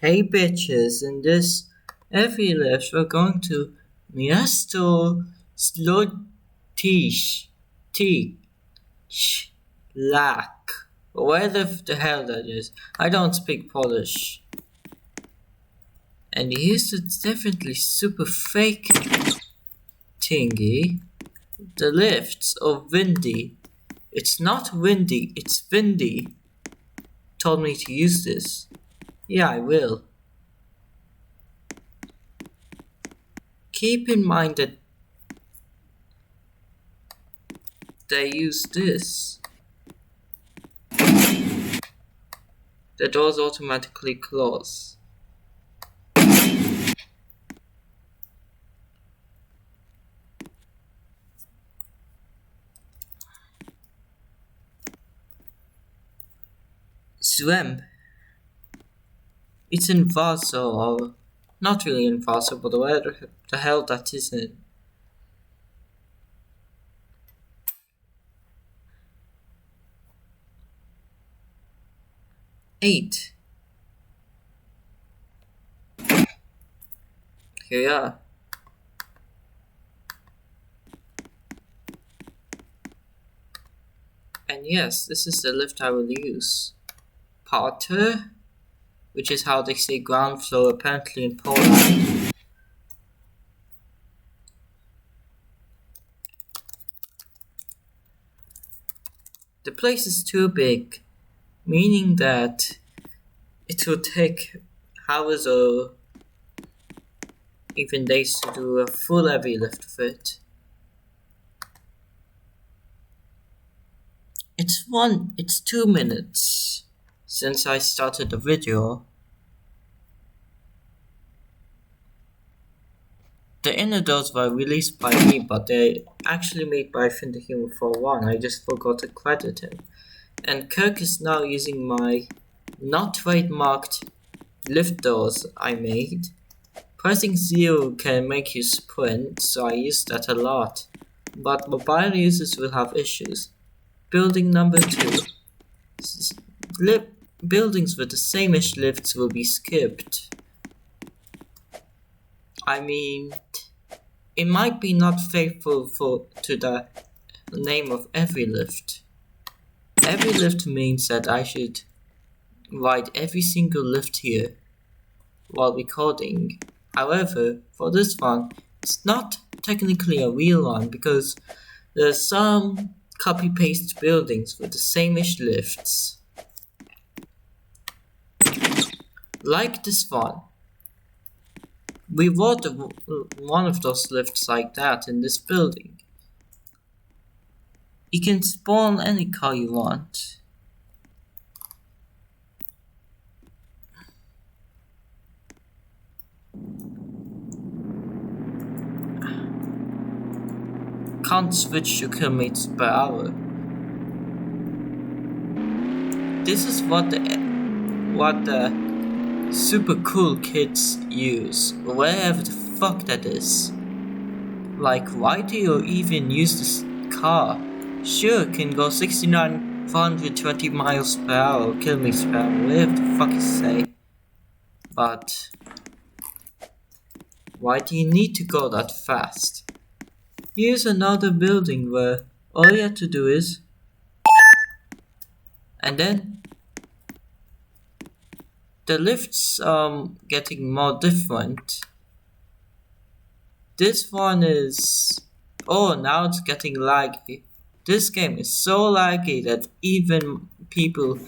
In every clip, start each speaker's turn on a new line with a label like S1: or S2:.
S1: Hey bitches, in this EveryLift we're going to Miasto Złotych Lak. Where the hell that is? I don't speak Polish. And here's the definitely super fake thingy. The lifts are windy. It's not windy, it's windy. Told me to use this. Yeah, I will. Keep in mind that they use this. The doors automatically close. Swim. It's in Warsaw, or not really in Warsaw, but where the hell that is in. Eight. Here we are. And yes, this is the lift I will use. Parter, which is how they say ground floor apparently in Poland. The place is too big, meaning that it will take hours or even days to do a full EveryLift of it. It's 2 minutes since I started the video. The inner doors were released by me, but they're actually made by FinTheHuman41. I just forgot to credit him. And Kirk is now using my not trademarked lift doors I made. Pressing 0 can make you sprint, so I use that a lot. But mobile users will have issues. Building number 2. Buildings with the same-ish lifts will be skipped. I mean, it might be not faithful to the name of EveryLift. EveryLift means that I should write every single lift here while recording. However, for this one, it's not technically a real one because there's some copy-paste buildings with the same-ish lifts. Like this one. We wrote one of those lifts like that in this building. You can spawn any car you want. Can't switch to kilometers per hour. This is what the super cool kids use, wherever the fuck that is. Like, why do you even use this car? Sure, it can go 69,420 miles per hour, kilometers per hour, whatever the fuck you say. But why do you need to go that fast? Here's another building where all you have to do is, and then the lifts getting more different. This one is, oh, now it's getting laggy. This game is so laggy that even people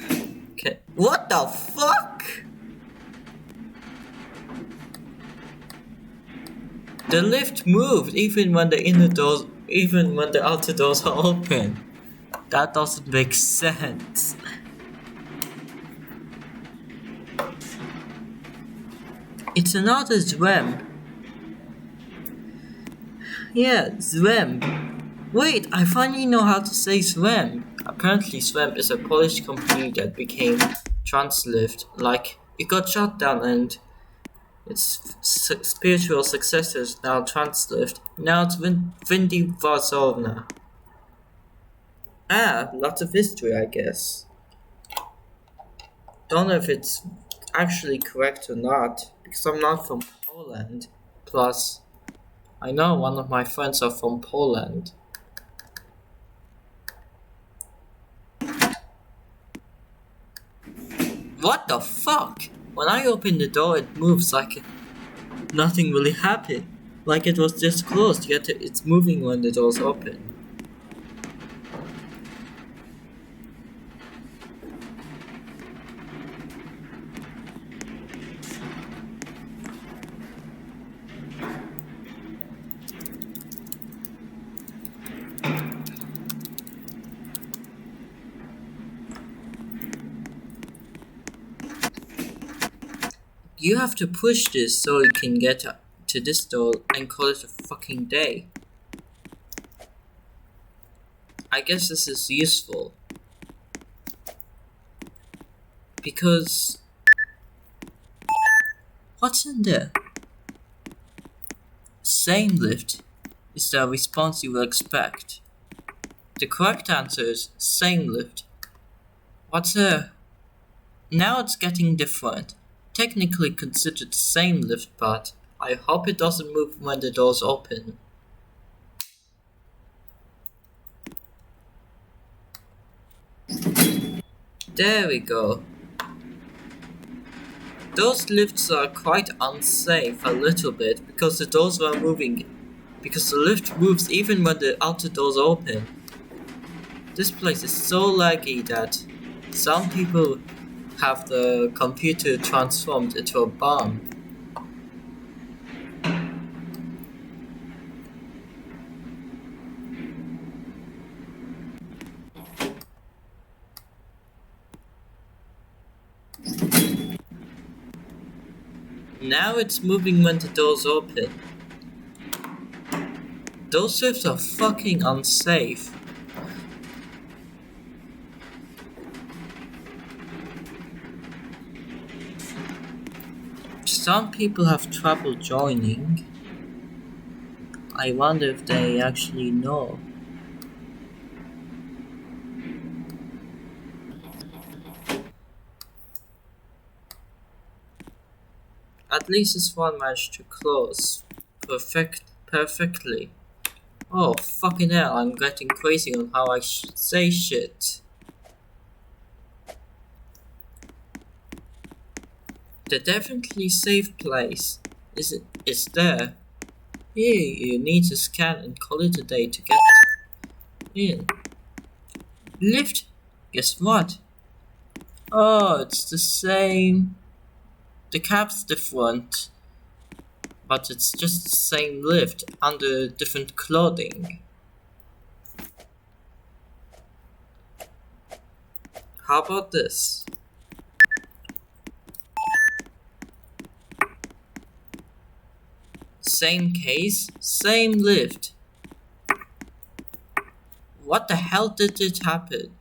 S1: can, what the fuck? The lift moved even when the outer doors are open. That doesn't make sense. It's another Zwem. Yeah, Zwem. Wait, I finally know how to say Zwem. Apparently Zwem is a Polish company that became Translift. Like, it got shut down and its spiritual successor is now Translift. Now it's Windy Varsovna. Lots of history, I guess. Don't know if it's actually correct or not, because I'm not from Poland. Plus, I know one of my friends are from Poland. What the fuck? When I open the door, it moves like nothing really happened. Like it was just closed, yet it's moving when the door's open. You have to push this so you can get to this door and call it a fucking day. I guess this is useful. Because... what's in there? Same lift is the response you will expect. The correct answer is same lift. What's there? Now it's getting different. Technically considered the same lift, but I hope it doesn't move when the doors open. There we go. Those lifts are quite unsafe a little bit because the doors were moving. Because the lift moves even when the outer doors open. This place is so laggy that some people have the computer transformed into a bomb. Now it's moving when the doors open. Those lifts are fucking unsafe. Some people have trouble joining. I wonder if they actually know. At least this one managed to close perfectly. Oh fucking hell, I'm getting crazy on how I say shit. The definitely safe place is there. Here you need to scan and call it a day to get in. Lift? Guess what? Oh, it's the same. The cab's different, but it's just the same lift under different clothing. How about this? Same case, same lift. What the hell did it happen?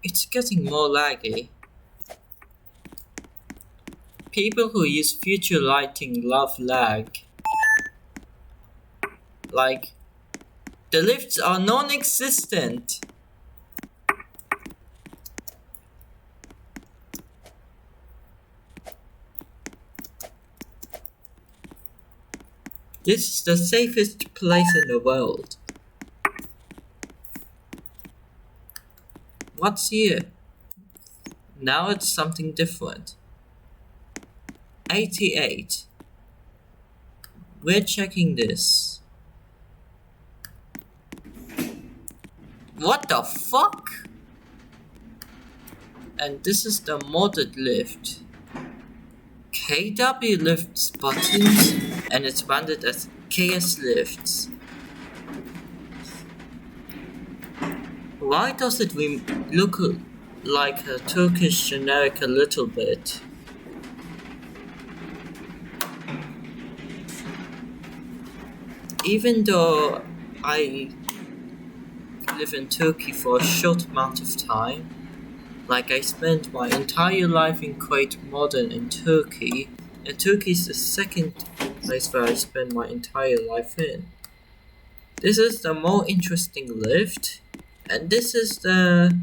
S1: It's getting more laggy. People who use future lighting love lag. Like, the lifts are non-existent. This is the safest place in the world. What's here? Now it's something different. 88. We're checking this. What the fuck? And this is the modded lift. KW lifts buttons and it's branded as KS lifts. Why does it look like a Turkish generic a little bit? Even though I live in Turkey for a short amount of time, like I spent my entire life in Kuwait Modern in Turkey, and Turkey is the second place where I spent my entire life in. This is the more interesting lift, And this is the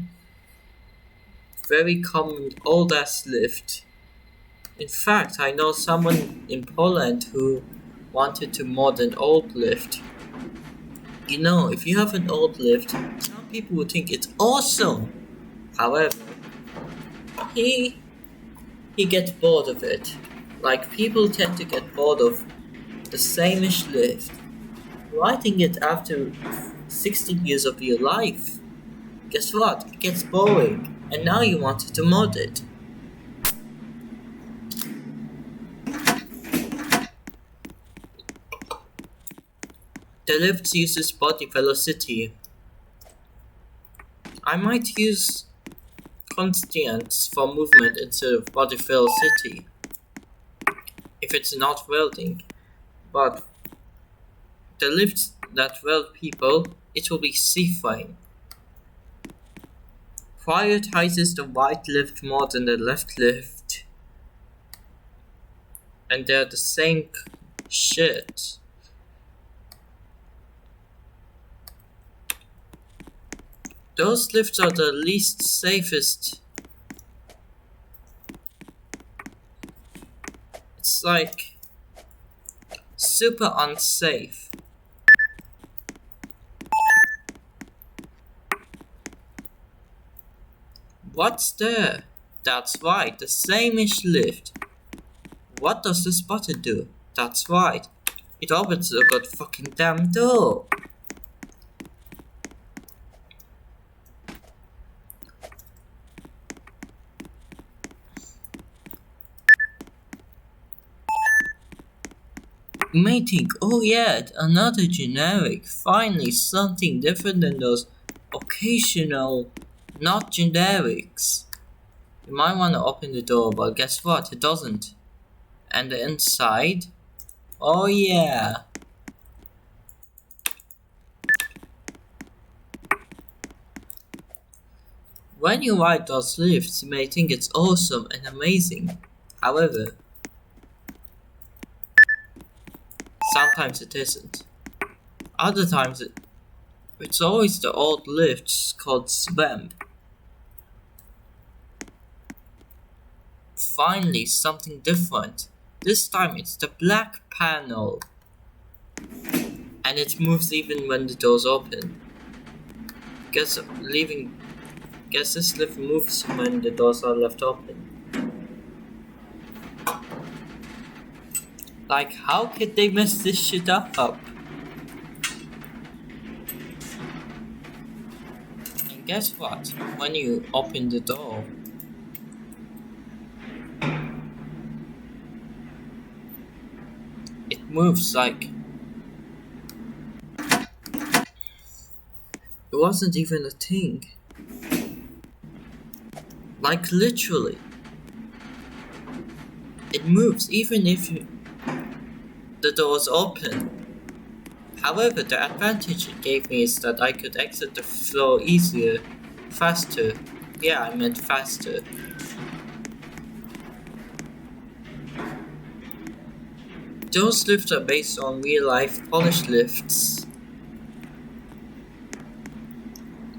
S1: very common old ass lift. In fact, I know someone in Poland who wanted to mod an old lift. You know, if you have an old lift, some people would think it's awesome. However, he gets bored of it. Like, people tend to get bored of the same-ish lift. Writing it after 16 years of your life. Guess what? It gets boring. And now you wanted to mod it. The lift uses body velocity. I might use constants for movement instead of body velocity if it's not welding, but the lifts that weld people, it will be C-frame. Prioritizes the right lift more than the left lift, and they're the same shit. Those lifts are the least safest. It's like super unsafe. What's there? That's right, the same-ish lift. What does this button do? That's right, it opens the god fucking damn door. You may think, oh yeah, another generic, finally something different than those occasional, not generics. You might want to open the door, but guess what, it doesn't. And the inside, oh yeah. When you ride those lifts, you may think it's awesome and amazing. However, sometimes it isn't. Other times it's always the old lifts called swamp. Finally, something different. This time it's the black panel. And it moves even when the doors open. Guess this lift moves when the doors are left open. Like, how could they mess this shit up? And guess what? When you open the door, it moves like it wasn't even a thing. Like, literally. It moves even if the door's open. However, the advantage it gave me is that I could exit the floor easier, faster. Yeah, I meant faster. Those lifts are based on real-life polished lifts.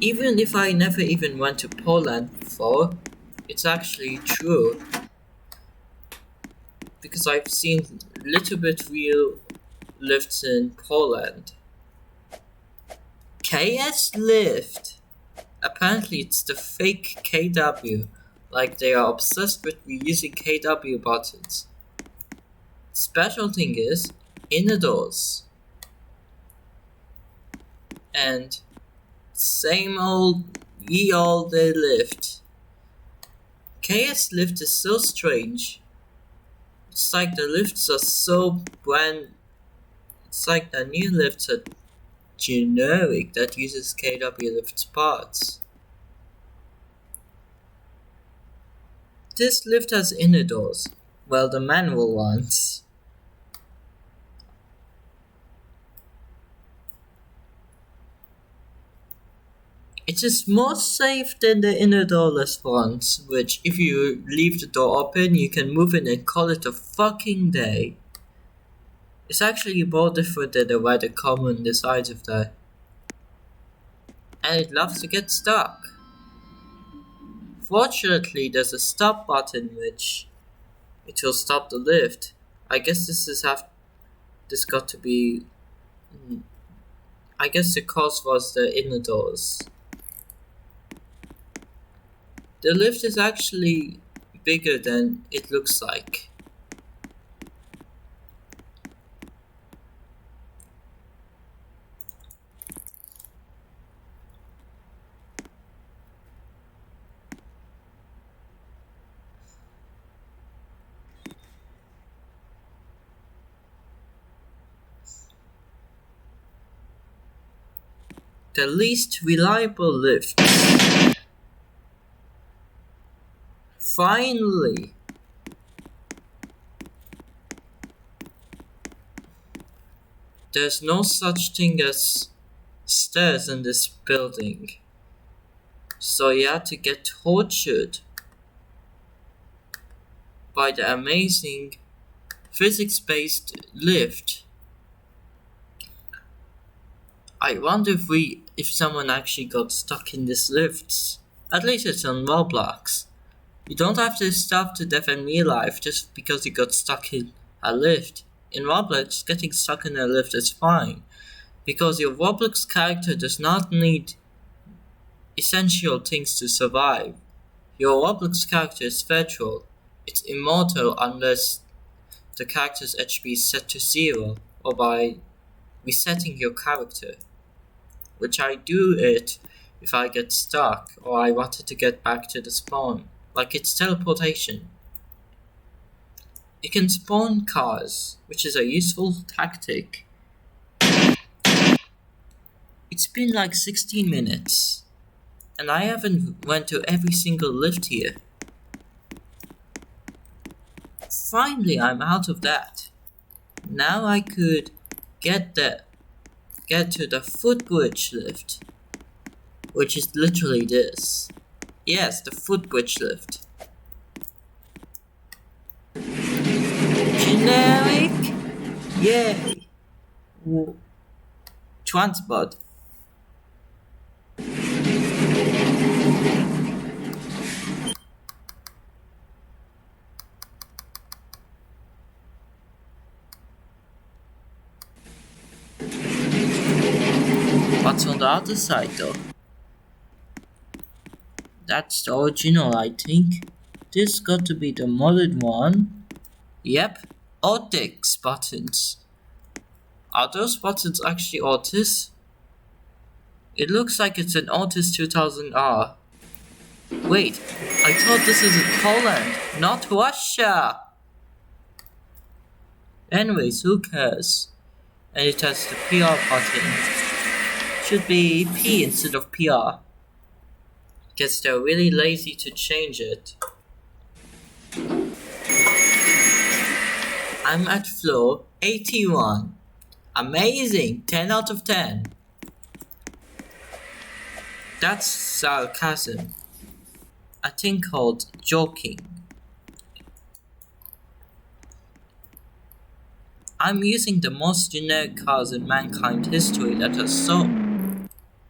S1: Even if I never even went to Poland before, it's actually true. Because I've seen little bit real lifts in Poland. KS Lift! Apparently it's the fake KW, like they are obsessed with reusing KW buttons. Special thing is, inner doors. And same old ye olde lift. KS Lift is so strange. It's like the lifts are so it's like the new lifts are generic that uses KW lift parts. This lift has inner doors. Well, the manual ones. It is more safe than the inner doorless ones, which if you leave the door open, you can move in and call it a fucking day. It's actually more different than the rather common designs of that. and it loves to get stuck. Fortunately, there's a stop button which it will stop the lift. I guess this got to be. I guess the cause was the inner doors. The lift is actually bigger than it looks like. The least reliable lift. Finally! There's no such thing as stairs in this building. So you had to get tortured by the amazing physics-based lift. I wonder if someone actually got stuck in this lift. At least it's on Roblox. You don't have to starve to death in real life just because you got stuck in a lift. In Roblox, getting stuck in a lift is fine, because your Roblox character does not need essential things to survive. Your Roblox character is virtual. It's immortal unless the character's HP is set to 0 or by resetting your character, which I do it if I get stuck or I wanted to get back to the spawn, like it's teleportation. You can spawn cars, which is a useful tactic. It's been like 16 minutes, and I haven't went to every single lift here. Finally, I'm out of that. Now I could get to the footbridge lift, which is literally this. Yes, the footbridge lift. Generic? Yay! Transport. What's on the other side though? That's the original, I think. This got to be the modded one. Yep, Złotych buttons. Are those buttons actually Złotych? It looks like it's an Złotych 2000R. Wait, I thought this is in Poland, not Russia! Anyways, who cares? And it has the PR button. Should be P instead of PR. Guess they're really lazy to change it. I'm at floor 81. Amazing! 10 out of 10. That's sarcasm. A thing called joking. I'm using the most generic cars in mankind history that are so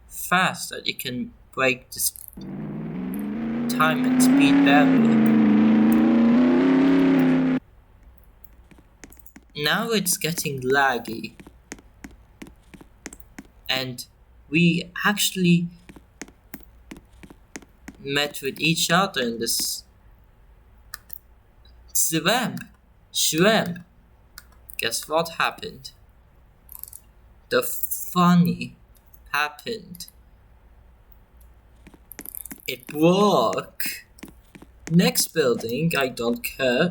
S1: fast that you can break this time and speed barrier. Now it's getting laggy, and we actually met with each other in this shrimp. Guess what happened? The funny happened. It broke. Next building, I don't care.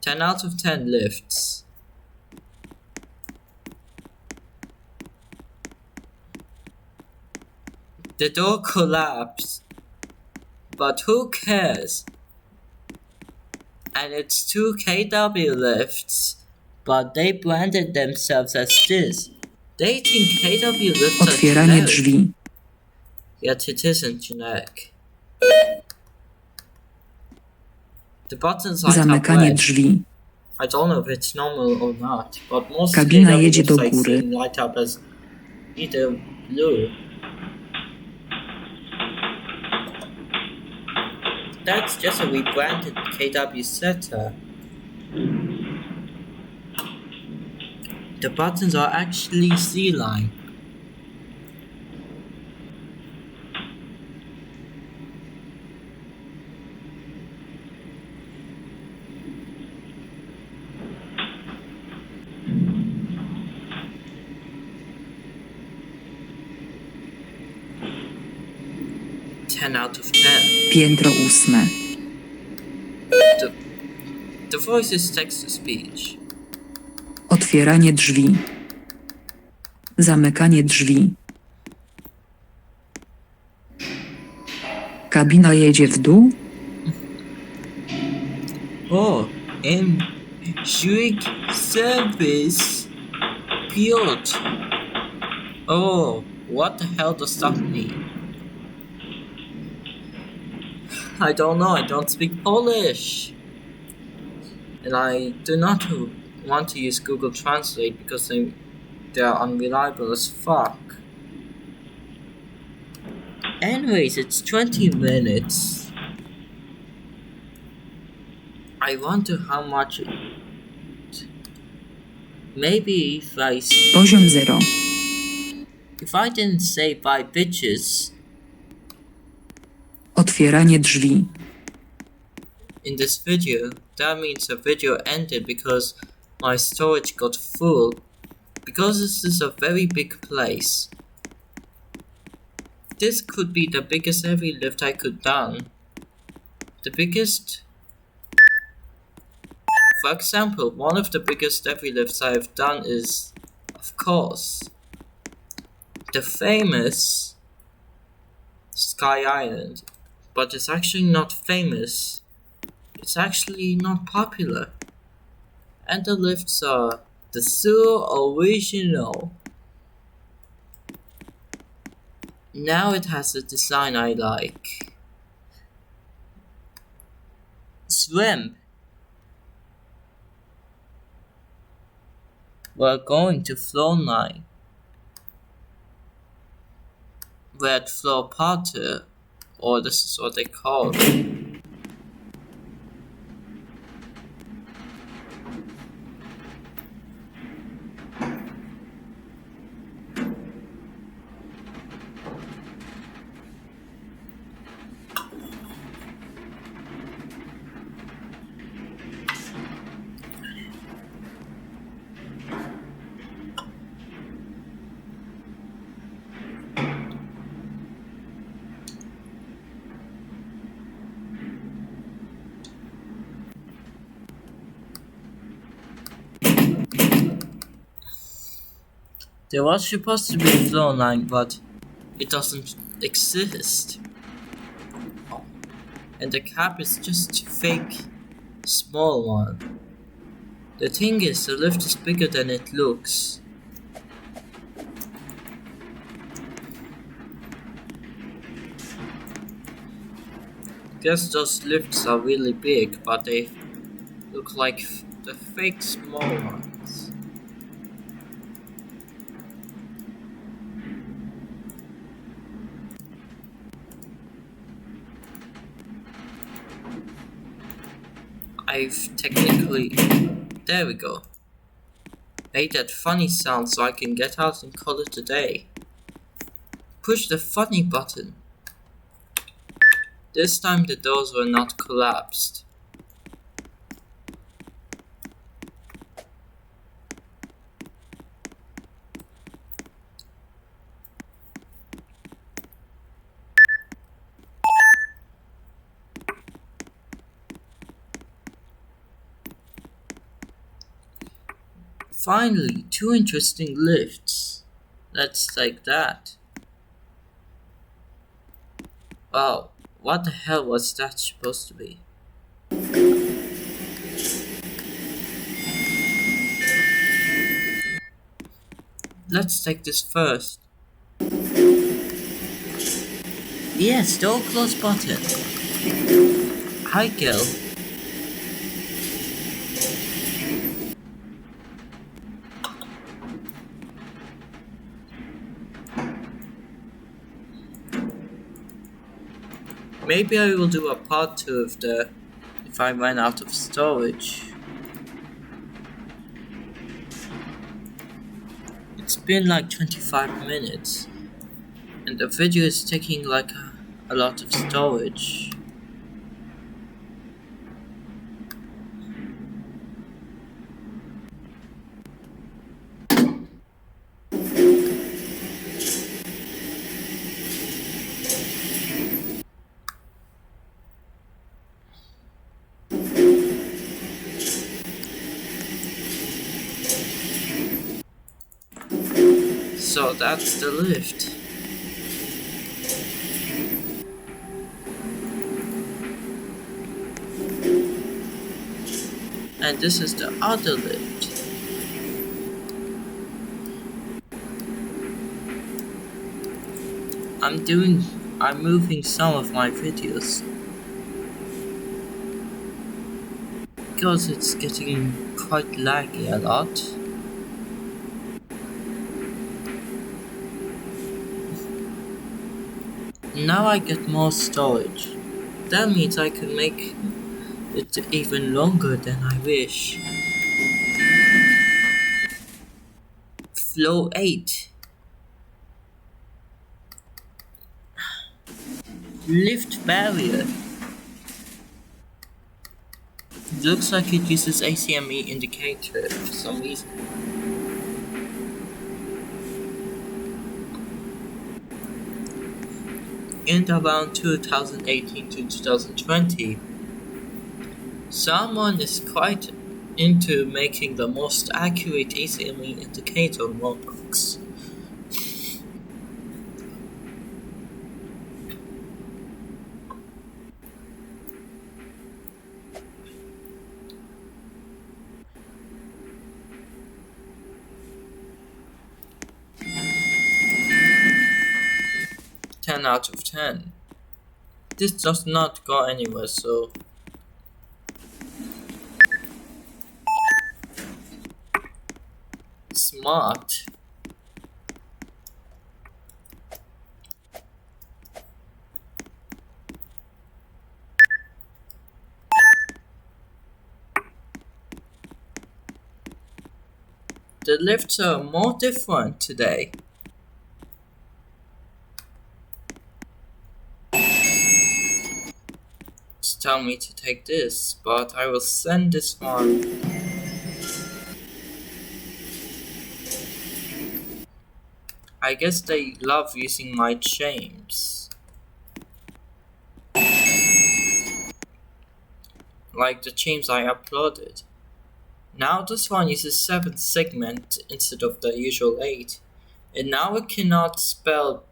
S1: 10 out of 10 lifts. The door collapsed, but who cares? And it's 2 KW lifts, but they branded themselves as this. They think KW lifts are
S2: Otwieranie
S1: generic,
S2: drzwi.
S1: yet it isn't generic. The buttons light up
S2: Zamykanie
S1: red.
S2: drzwi.
S1: I don't know if it's normal or not, but most
S2: Kabina
S1: KW
S2: jedzie
S1: lifts
S2: do
S1: I've
S2: góry.
S1: seen light up as either blue That's just a rebranded KW setup. The buttons are actually C-line. Ten out of 10.
S2: Piętro 8.
S1: The voice is text-to-speech.
S2: Otwieranie drzwi. Zamykanie drzwi. Kabina jedzie w dół.
S1: Oh, and quick service built. Oh, what the hell does that mean? I don't know, I don't speak Polish. And I do not want to use Google Translate because they are unreliable as fuck. Anyways, it's 20 minutes. I wonder how much maybe if
S2: Poziom 0.
S1: If I didn't say bye bitches
S2: Otwieranie drzwi.
S1: in this video, that means the video ended because my storage got full. Because this is a very big place. This could be the biggest EveryLift I could done. The biggest. For example, one of the biggest EveryLifts I have done is, of course, the famous Sky Island. But it's actually not famous. It's actually not popular. And the lifts are the so original. Now it has a design I like. Swim. We're going to floor 9. We're at floor Potter, or this is what they call it. There was supposed to be a floor 9, but it doesn't exist. And the cap is just a fake small one. The thing is, the lift is bigger than it looks. Guess those lifts are really big, but they look like the fake small ones. I've technically, there we go, made that funny sound so I can get out and call it a day. Push the funny button. This time the doors were not collapsed. Finally, 2 interesting lifts. Let's take that. Wow, what the hell was that supposed to be? Let's take this first. Yes, door close button. Hi, girl. Maybe I will do a part 2 of the if I run out of storage. It's been like 25 minutes and the video is taking like a lot of storage. So that's the lift. And this is the other lift. I'm moving some of my videos because it's getting quite laggy a lot. Now I get more storage. That means I can make it even longer than I wish. Flow 8. Lift barrier. Looks like it uses ACME indicator for some reason. In around 2018 to 2020, someone is quite into making the most accurate ACME indicator on roblox. Ten out of 10. This does not go anywhere, so smart. The lifts are more different today. Just tell me to take this, but I will send this one. I guess they love using my chains. Like the chains I uploaded. Now this one uses 7 segment instead of the usual 8. And now it cannot spell.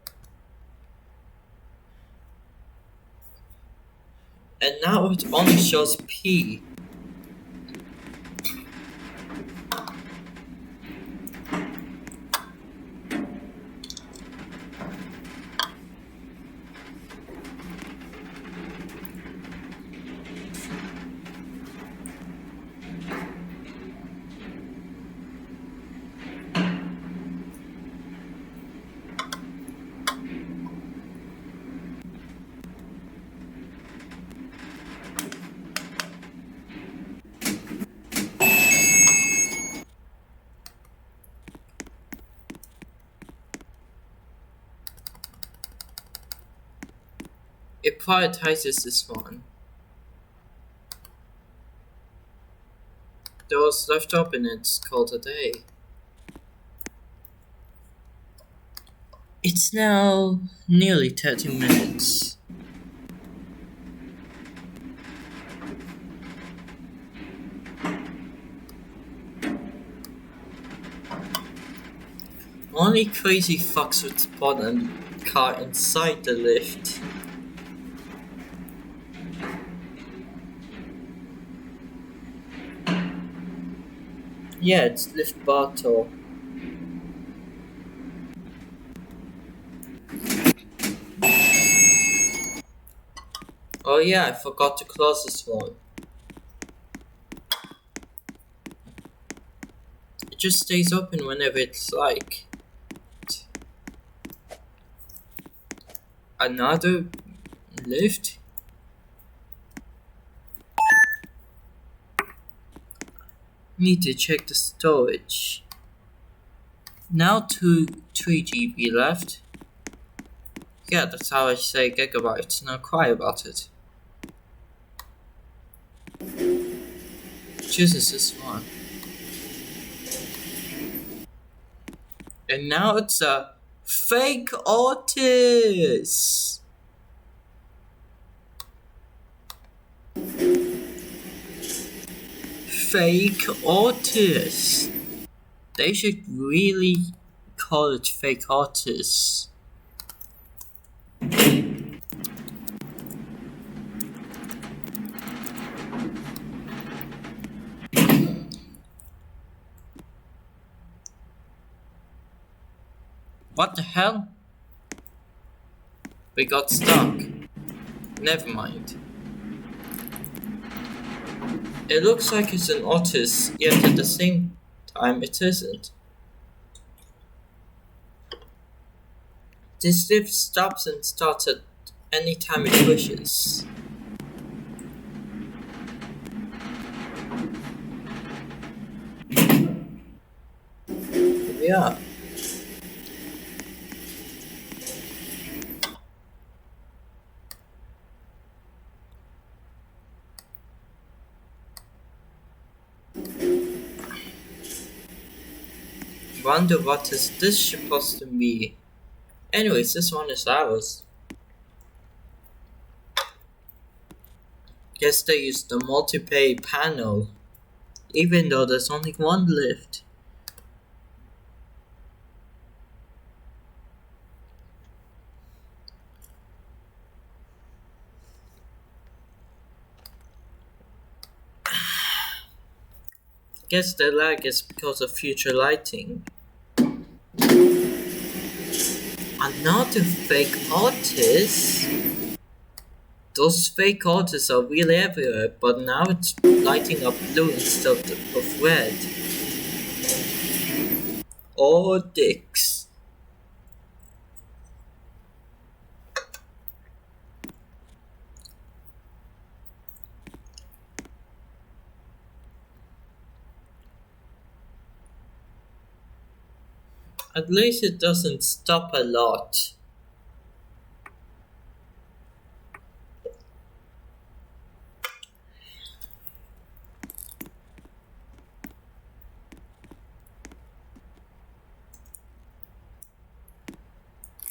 S1: And now it only shows P. It prioritizes this one. There was left open, it's called a day. It's now nearly 30 minutes. Only crazy fucks would spot a car inside the lift. Yeah, it's lift battle. Oh yeah, I forgot to close this one. It just stays open whenever it's like. Another lift? Need to check the storage. Now 3 GB left. Yeah, that's how I say gigabytes. Now cry about it. Chooses this one. And now it's a fake Otis. Fake Otis. They should really call it fake Otis. What the hell? We got stuck. Never mind. It looks like it's an Otis, yet at the same time it isn't. This lift stops and starts at any time it wishes. Yeah. Wonder what is this supposed to be? Anyways, this one is ours. Guess they used the multi-pay panel, even though there's only one lift. Guess the lag is because of future lighting. Another fake Otis? Those fake Otis are really everywhere, but now it's lighting up blue instead of red. Oh, dicks. At least it doesn't stop a lot.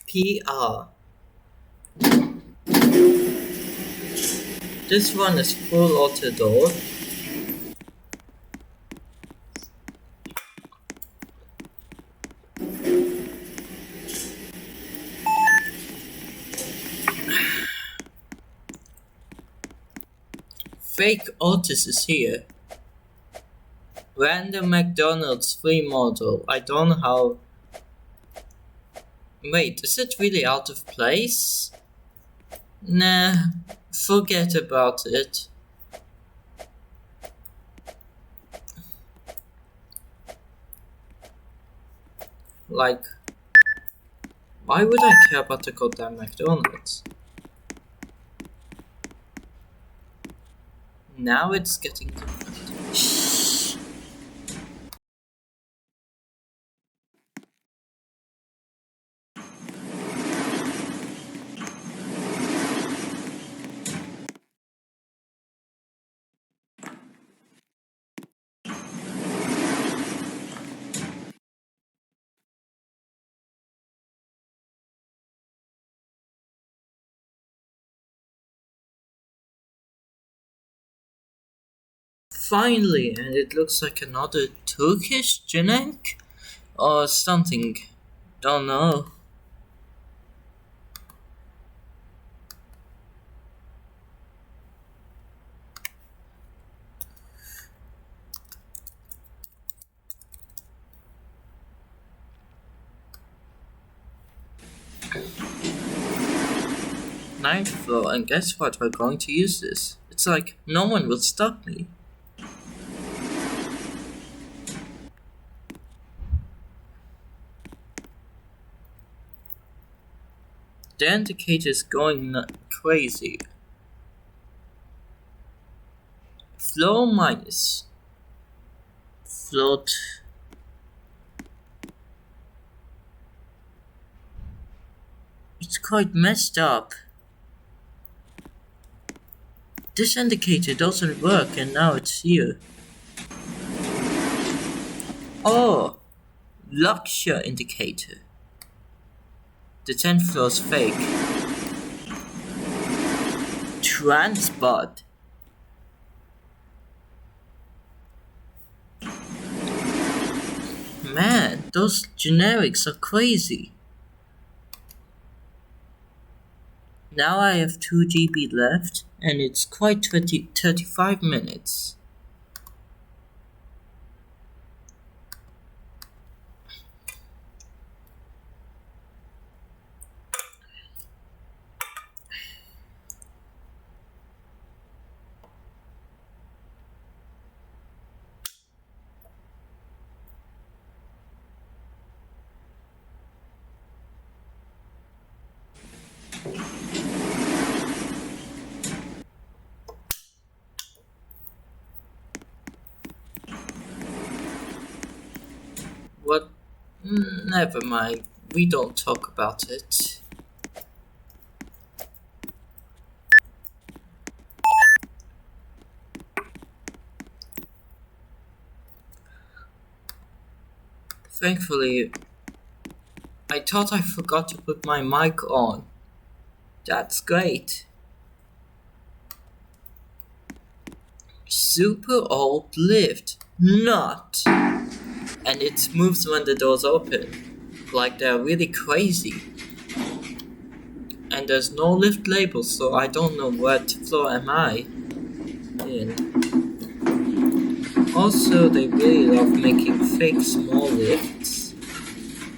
S1: PR. This one is full auto door. Fake Otis is here. Random McDonald's free model. I don't know how. Wait, is it really out of place? Nah, forget about it. Like, why would I care about the goddamn McDonald's? Now it's getting. Finally, and it looks like another Turkish Jenek or something. Don't know. Ninth floor, and guess what? We're going to use this. It's like no one will stop me. The indicator is going crazy. Flow minus. float. It's quite messed up. This indicator doesn't work and now it's here. Oh, luxury indicator. The 10th floor's fake. Transport. Man, those generics are crazy. Now I have 2 GB left and it's quite 35 minutes. What? Never mind. We don't talk about it. Thankfully, I thought I forgot to put my mic on. That's great. Super old lift. Not. And it moves when the doors open. Like they're really crazy. And there's no lift label, so I don't know what floor am I in. Also, they really love making fake small lifts.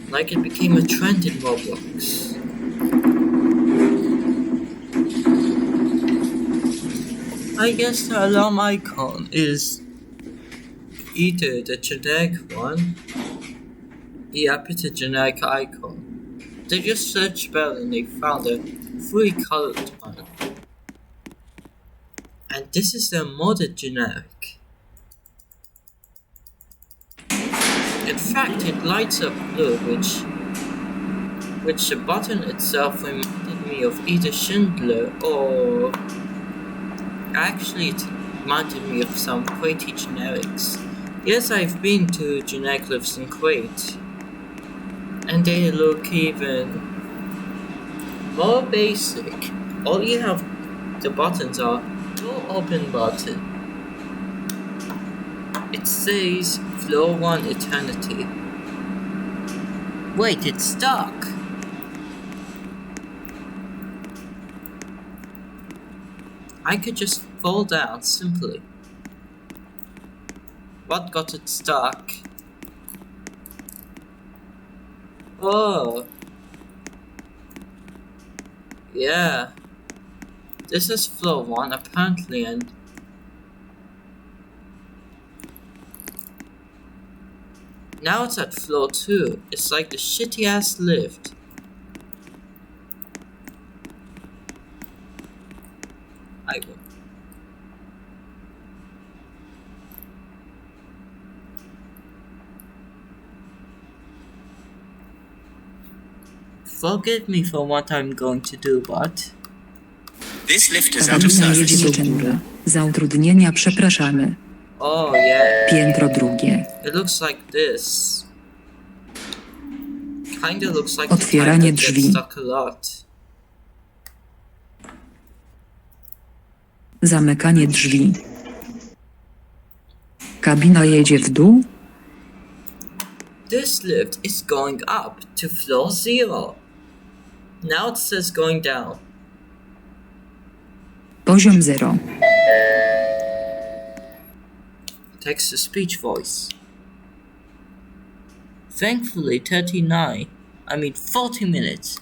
S1: Like it became a trend in Roblox. I guess the alarm icon is either the generic one. Yep, it's a generic icon. They just searched well and they found a fully colored one. And this is the modded generic. In fact, it lights up blue, which the button itself reminded me of either Schindler or... Actually, it reminded me of some Kuwaiti generics. Yes, I've been to generic lifts in Kuwait. And they look even more basic. All you have, the buttons are door open button. It says floor 1 eternity. Wait, it's stuck. I could just fall down simply. What got it stuck? Oh. Yeah. This is floor 1 apparently, and now it's at floor 2. It's like the shitty ass lift. I will. Forgive me for what I'm going to do, but...
S3: This lift is out of
S2: Kabina
S3: service.
S2: jedzie do góry. Za utrudnienia przepraszamy.
S1: Oh yeah,
S2: Piętro drugie.
S1: it looks like this. Kinda looks like the type
S2: Otwieranie
S1: that gets
S2: drzwi.
S1: stuck a lot.
S2: Zamykanie drzwi. Kabina jedzie w dół.
S1: This lift is going up to floor 0. Now it says going down.
S2: Poziom 0.
S1: Text-to-speech voice. Thankfully 40 minutes.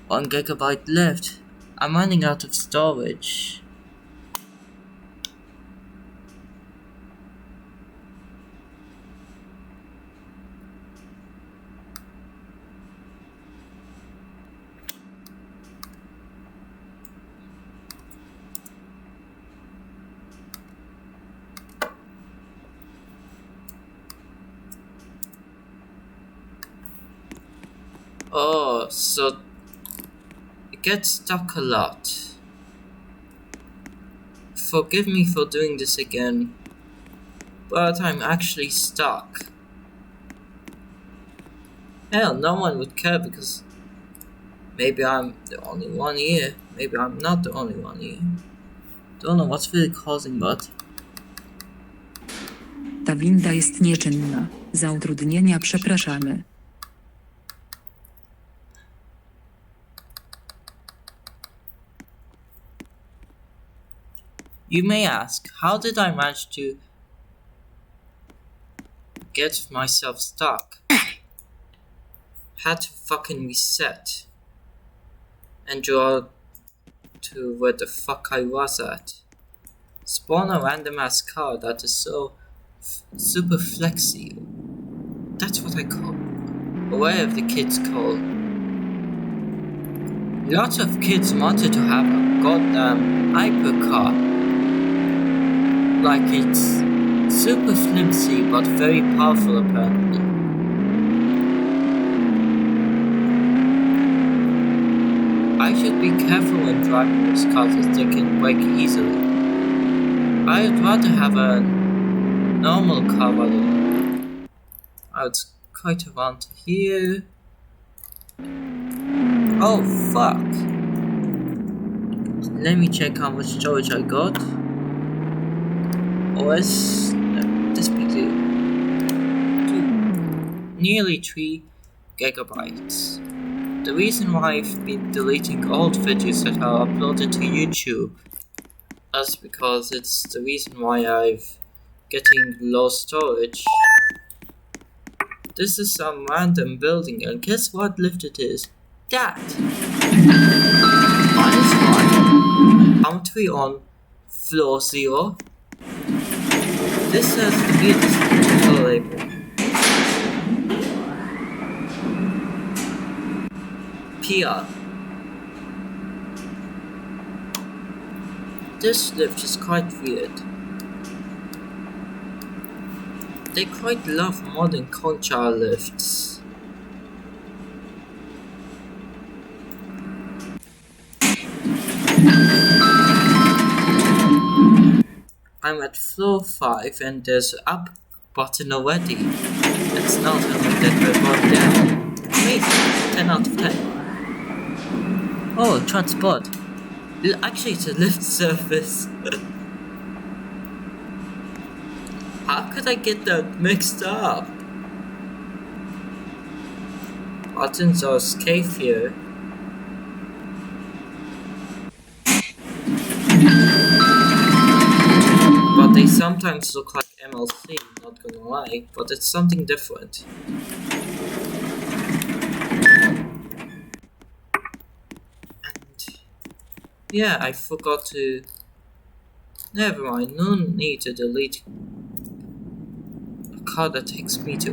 S1: 1 gigabyte left. I'm running out of storage. Oh, so it gets stuck a lot. Forgive me for doing this again, but I'm actually stuck. Hell, no one would care because maybe I'm the only one here. Maybe I'm not the only one here. Don't know what's really causing that.
S2: Ta winda jest nieczynna. Za utrudnienia przepraszamy.
S1: You may ask, how did I manage to get myself stuck? Had to fucking reset and draw to where the fuck I was at. Spawn a random ass car that is so super flexy. That's what I call, or whatever the kids call. Lots of kids wanted to have a goddamn hypercar. Like it's super flimsy but very powerful apparently. I should be careful when driving those cars as they can break easily. I'd rather have a normal car rather than I would quite around here. Oh fuck. Let me check how much storage I got. OS this big deal. Nearly 3 gigabytes. The reason why I've been deleting old videos that are uploaded to YouTube is because it's the reason why I've getting low storage. This is some random building and guess what lift it is? That! -1. Aren't we on floor 0? This has the weirdest label. PR. This lift is quite weird. They quite love modern concha lifts. I'm at floor 5 and there's an up button already. It's not helping that we're going down. Amazing, 10 out of 10. Oh, transport. Actually, it's a lift service. How could I get that mixed up? Buttons are escape here. But they sometimes look like MLC, not gonna lie, but it's something different. And yeah, I forgot to. Never mind, no need to delete a car that takes me to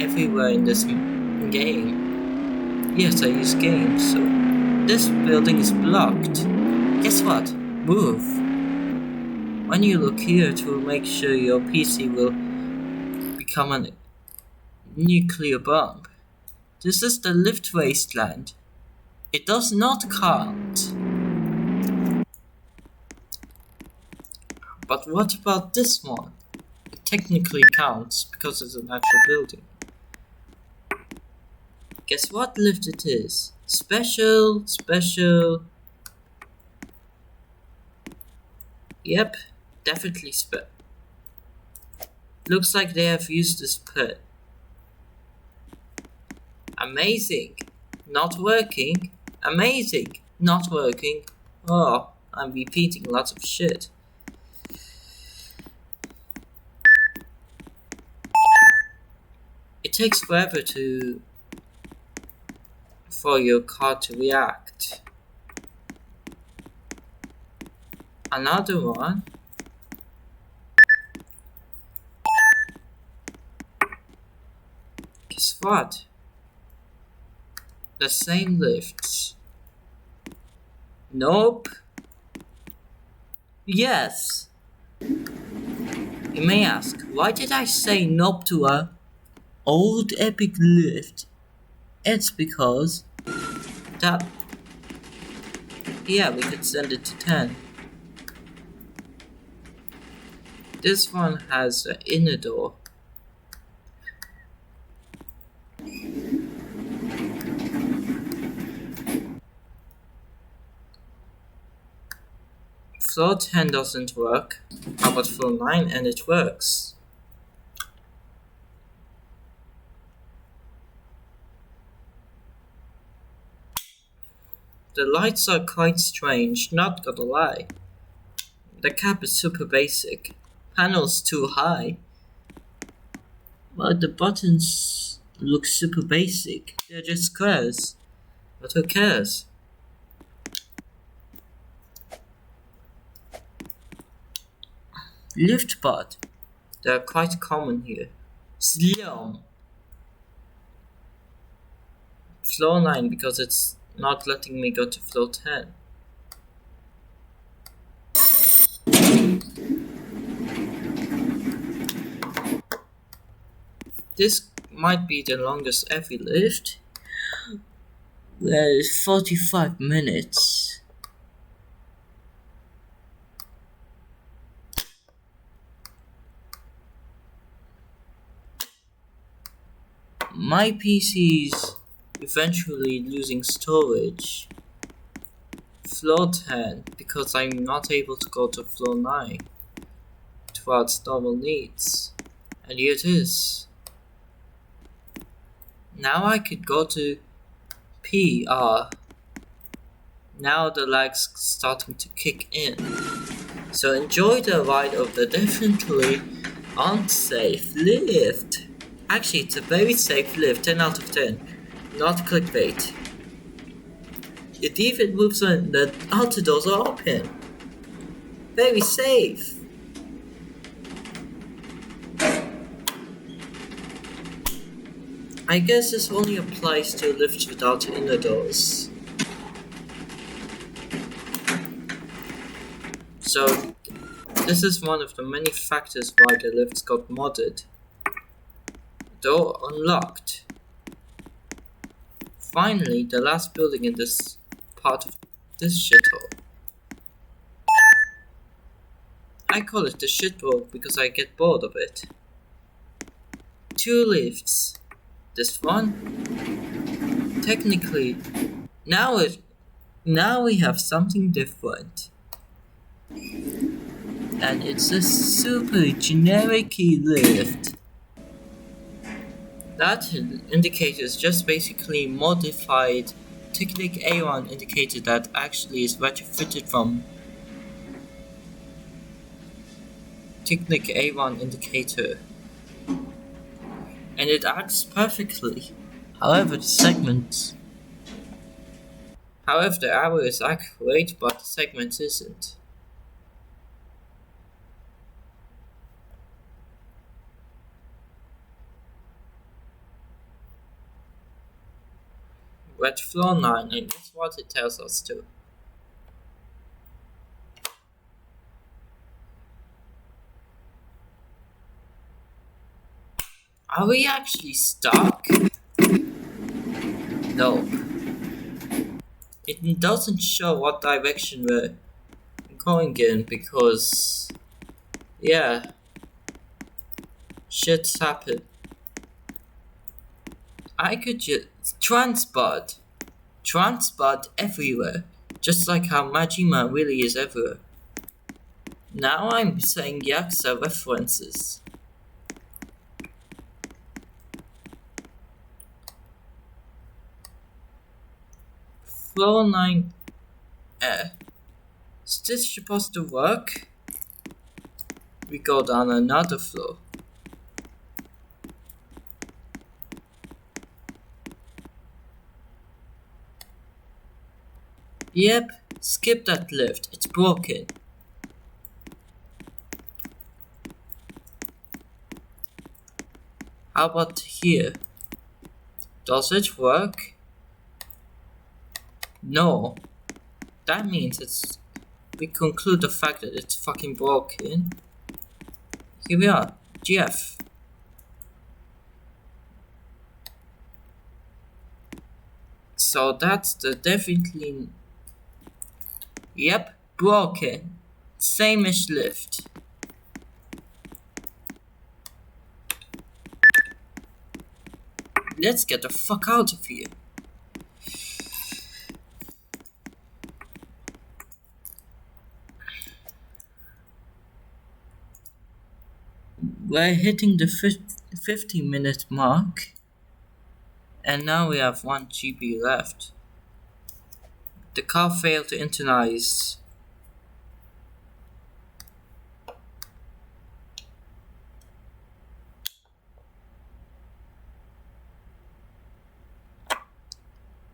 S1: everywhere in this game. Yes, I use games, so this building is blocked. Guess what? Move. When you look here, it will make sure your PC will become a nuclear bomb. This is the lift wasteland. It does not count. But what about this one? It technically counts because it's an actual building. Guess what lift it is? Special. Yep, definitely Looks like they have used this put. Amazing. Not working. Amazing. Not working. Oh, I'm repeating lots of shit. It takes forever for your car to react. Another one. Guess what? The same lifts. Nope. Yes. You may ask, why did I say nope to a old epic lift It's because that, yeah, we could send it to 10. This one has an inner door. Floor 10 doesn't work. How about floor 9 and it works? The lights are quite strange, not gonna lie. The cap is super basic. Panels too high. But the buttons look super basic. They're just squares. But who cares? Lift pod. They're quite common here. Slum. Floor 9 because it's not letting me go to floor 10. This might be the longest EveryLift. Well, it's 45 minutes. My PC's eventually losing storage. Floor 10 because I'm not able to go to floor 9 towards normal needs. And here it is. Now I could go to PR. Now the lag's starting to kick in. So enjoy the ride of the definitely unsafe lift. Actually, it's a very safe lift, 10 out of 10. Not clickbait. It even moves when the outer doors are open. Very safe. I guess this only applies to lifts without inner doors. So, this is one of the many factors why the lifts got modded. Door unlocked. Finally, the last building in this part of this shithole. I call it the shithole because I get bored of it. 2 lifts. This one, technically, now we have something different. And it's a super generic lift. That indicator is just basically modified Technic A1 indicator that actually is retrofitted from Technic A1 indicator. And it acts perfectly. However, the arrow is accurate, but the segment isn't. We're at floor 9, and that's what it tells us to. Are we actually stuck? No. It doesn't show what direction we're going in because, yeah, shit's happened. I could just transport everywhere, just like how Majima really is everywhere. Now I'm saying Yakuza references. Floor 9. Is this supposed to work? We go down another floor. Yep, skip that lift, it's broken. How about here? Does it work? No. That means we conclude the fact that it's fucking broken. Here we are, GF. So that's the definitely. Yep, broken. Same as lift. Let's get the fuck out of here. We're hitting the 50-minute mark. And now we have 1 GB left. The car failed to internalize.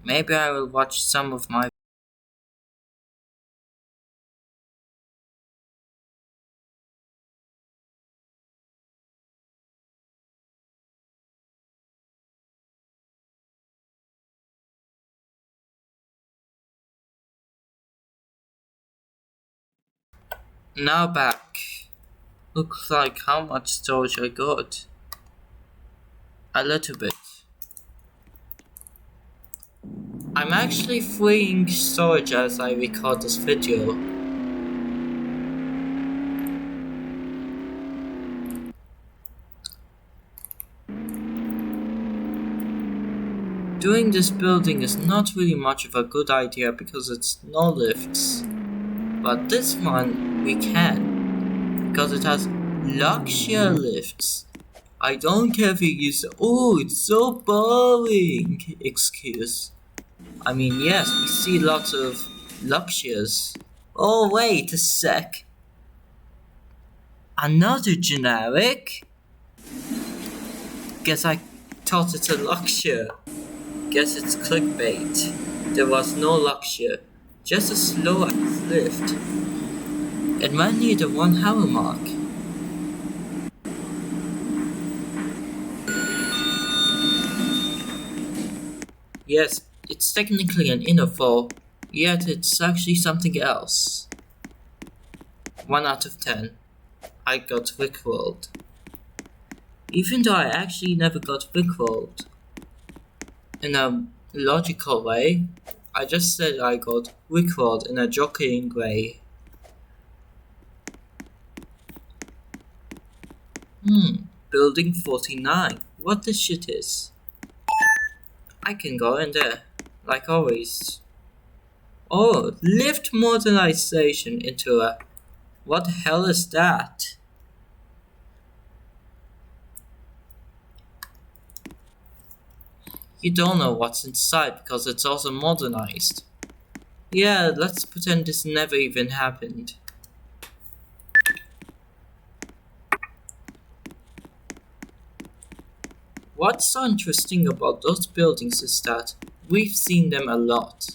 S1: Maybe I will watch some of my. Now back. Looks like how much storage I got. A little bit. I'm actually freeing storage as I record this video. Doing this building is not really much of a good idea because it's no lifts. But this one we can. Because it has luxury lifts. I don't care if you use the "oh, it's so boring" excuse. I mean, yes, we see lots of luxuries. Oh, wait a sec. Another generic? Guess I thought it's a luxury. Guess it's clickbait. There was no luxury, just a slow lift. It ran near the 1 hour mark. Yes, it's technically an info, yet it's actually something else. 1 out of 10. I got rickrolled. Even though I actually never got rickrolled. In a logical way, I just said I got rickrolled in a joking way. Building 49. What this shit is? I can go in there, like always. Oh, lift modernization into a. What the hell is that? You don't know what's inside because it's also modernized. Yeah, let's pretend this never even happened. What's so interesting about those buildings is that we've seen them a lot.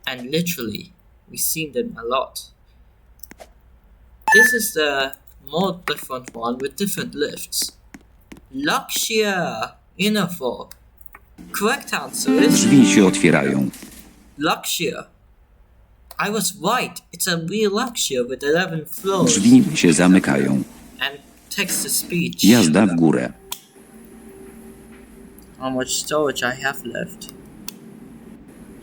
S1: And literally, we've seen them a lot. This is the more different one with different lifts. Luxury info. Correct answer is
S4: Drzwi się otwierają.
S1: luxury. I was right. It's a real luxury with 11 floors.
S4: Drzwi się zamykają.
S1: And text-to-speech.
S4: Jazda w górę.
S1: How much storage I have left?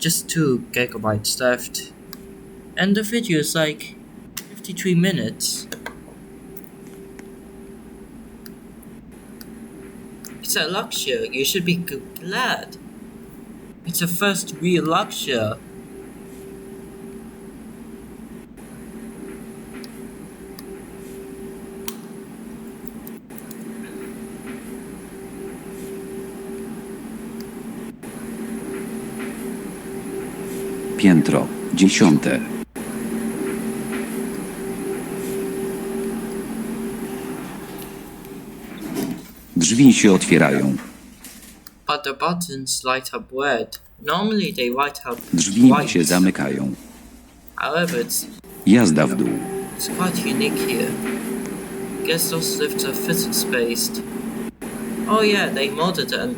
S1: Just 2 gigabytes left. And the video is like 53 minutes. It's a luxury, you should be glad. It's a first real luxury.
S4: Piętro 10. Drzwi się otwierają.
S1: But the buttons light up red. Normally they light up
S4: Drzwi
S1: white.
S4: się zamykają.
S1: However, it's
S4: Jazda w dół.
S1: quite unique here. Guess those lifts are physics-based. Oh yeah, they modded an...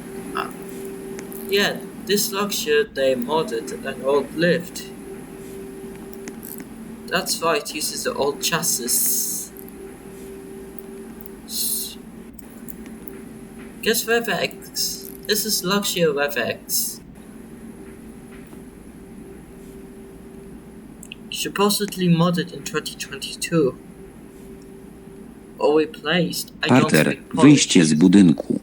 S1: yeah, this luxury they modded an old lift. That's why it uses the old chassis. Guess RevX. This is luxury RevX. Supposedly modded in 2022. Or replaced. I don't
S4: Parter,
S1: speak Polish.
S4: wyjście z budynku.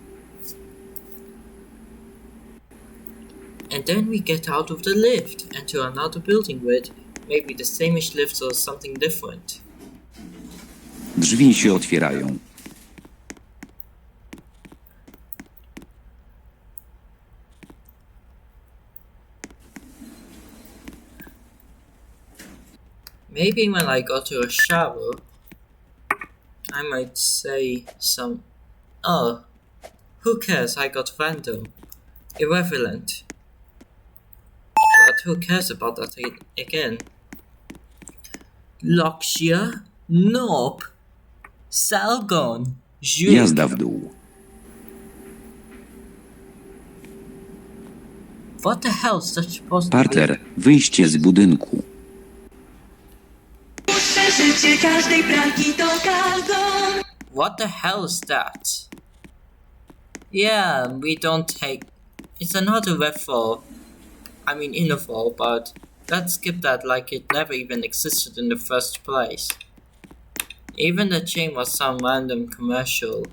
S1: And then we get out of the lift and to another building with maybe the same-ish lifts or something different.
S4: Drzwi się otwierają.
S1: Maybe when I go to a shower, I might say some... Oh, who cares, I got random. Irrelevant. But who cares about that again? Loxia? Nope. Salgon. Żuk.
S4: Jazda w dół.
S1: What the hell is that supposed to be?
S4: Parter, wyjście z budynku.
S5: Przeżycie każdej pralki to kalgon.
S1: What the hell is that? Yeah, we don't take... It's another referral. I mean interval, but let's skip that like it never even existed in the first place. Even the chain was some random commercial.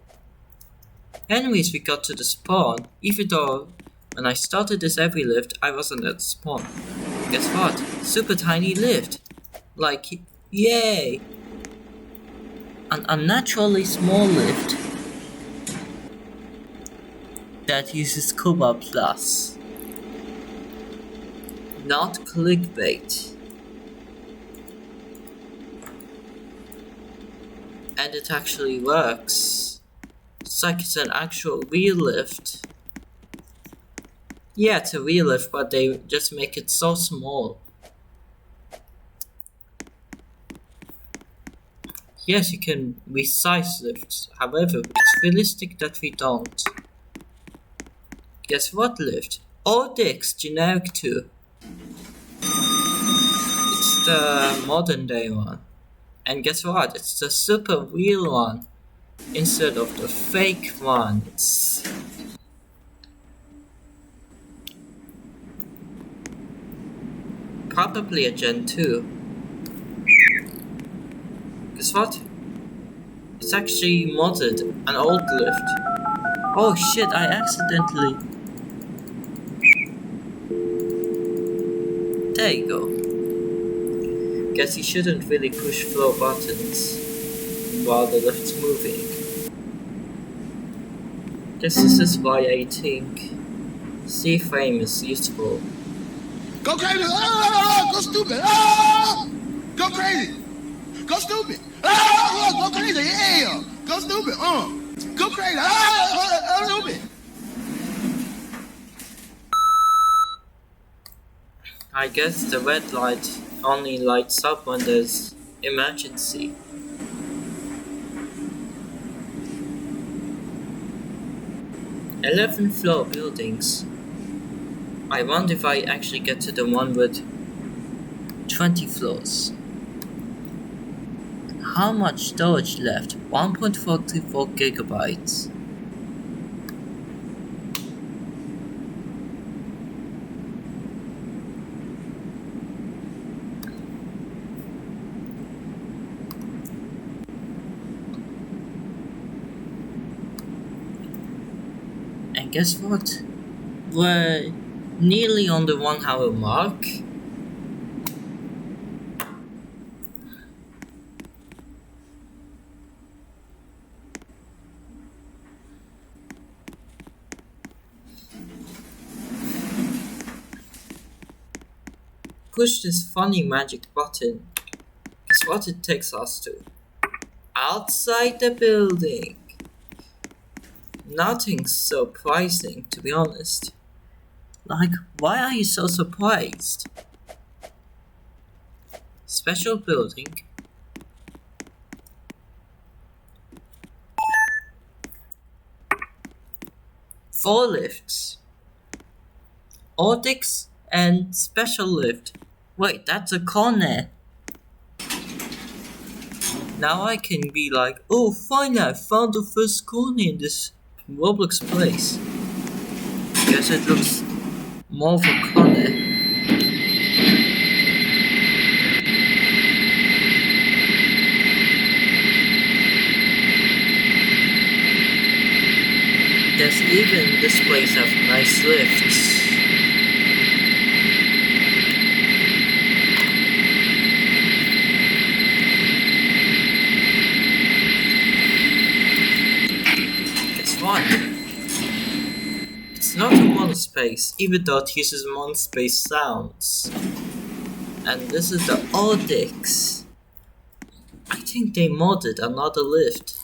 S1: Anyways, we got to the spawn, even though when I started this EveryLift, I wasn't at the spawn. Guess what? Super tiny lift. Like, yay! An unnaturally small lift that uses Kuba Plus. Not clickbait. And it actually works. It's like it's an actual real lift. Yeah, it's a real lift, but they just make it so small. Yes, you can resize lifts, however, it's realistic that we don't. Guess what lift? Odix Generic 2. It's the modern day one. And guess what? It's the super real one instead of the fake one. It's probably a Gen 2. Guess what? It's actually modded, an old lift. Oh shit, I accidentally... There you go. Guess you shouldn't really push floor buttons while the lift's moving. This is why I think C-frame is useful.
S6: Go crazy! Ah, go stupid! Ah, go crazy! Go stupid! Ah, go crazy! Yeah! Go stupid! Go crazy! Ah, stupid!
S1: I guess the red light only lights up when there's emergency. "11 floor buildings. I wonder if I actually get to the one with 20 floors. How much storage left? 1.44 gigabytes. And guess what? We're nearly on the 1 hour mark. Push this funny magic button. Guess what it takes us to? Outside the building. Nothing surprising, to be honest. Like, why are you so surprised? Special building. Four lifts. Audix and special lift. Wait, that's a corner. Now I can be like, oh, finally I found the first corner in this Roblox place. Guess it looks more of a corner. Guess even this place have nice lifts. Guess what? It's not a monospace, even though it uses monospace sounds. And this is the Złotych. I think they modded another lift.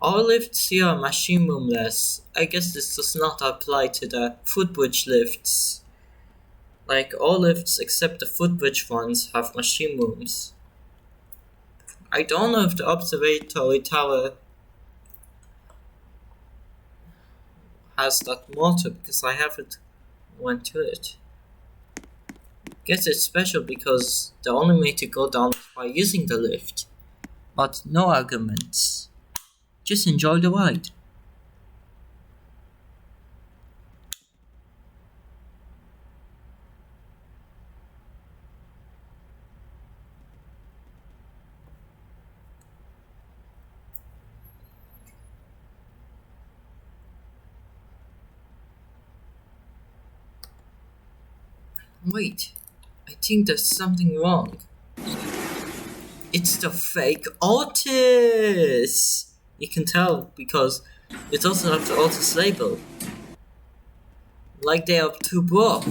S1: All lifts here are machine roomless. I guess this does not apply to the footbridge lifts. Like, all lifts except the footbridge ones have machine rooms. I don't know if the observatory tower has that motto because I haven't went to it. Guess it's special because the only way to go down is by using the lift. But no arguments. Just enjoy the ride. Wait, I think there's something wrong. It's the fake Otis! You can tell because it doesn't have the Otis label. Like they are too broke.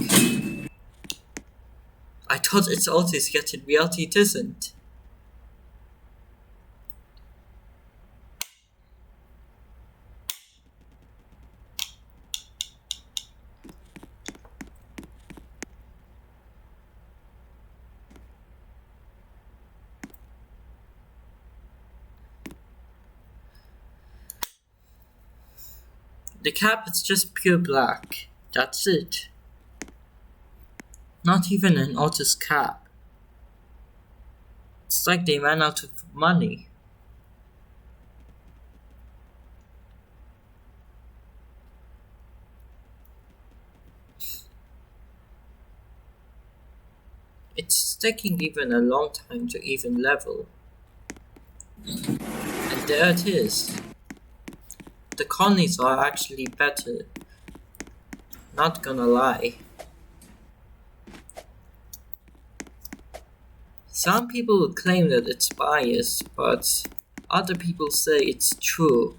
S1: I thought it's Otis, yet in reality it isn't. The cap is just pure black. That's it. Not even an Otis cap. It's like they ran out of money. It's taking even a long time to even level. And there it is. The colonies are actually better. Not gonna lie. Some people will claim that it's biased, but other people say it's true.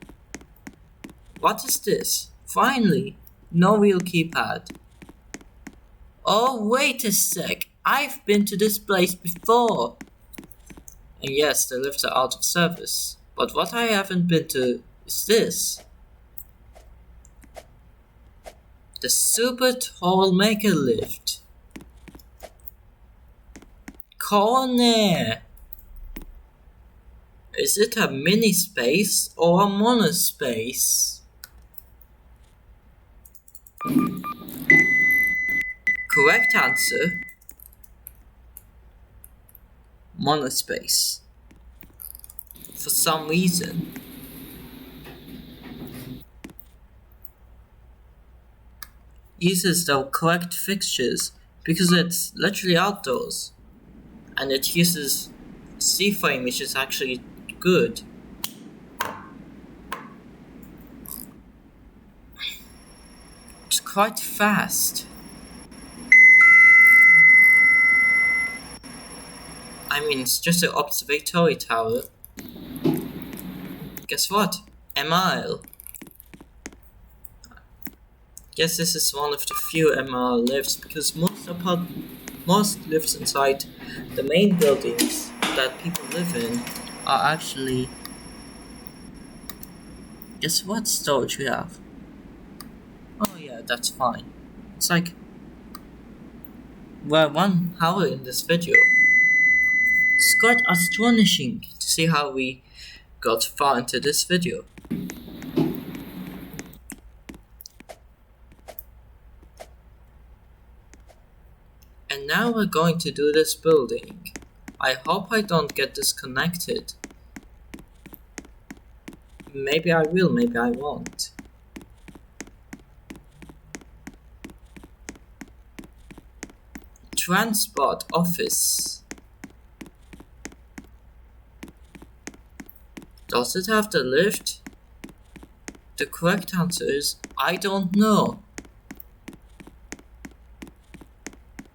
S1: What is this? Finally, no real keypad. Oh, wait a sec. I've been to this place before. And yes, the lifts are out of service. But what I haven't been to is this. The super tall mega lift. Corner. Is it a mini space or a monospace? Correct answer. Monospace. For some reason. Uses the correct fixtures because it's literally outdoors. And it uses C-frame, which is actually good. It's quite fast. I mean, it's just an observatory tower. Guess what? A mile. Guess this is one of the few MR lifts because most lifts inside the main buildings that people live in are actually. Guess what storage we have? Oh yeah, that's fine. It's like we're 1 hour in this video. It's quite astonishing to see how we got far into this video. And now we're going to do this building. I hope I don't get disconnected. Maybe I will, maybe I won't. Transport office. Does it have the lift? The correct answer is I don't know.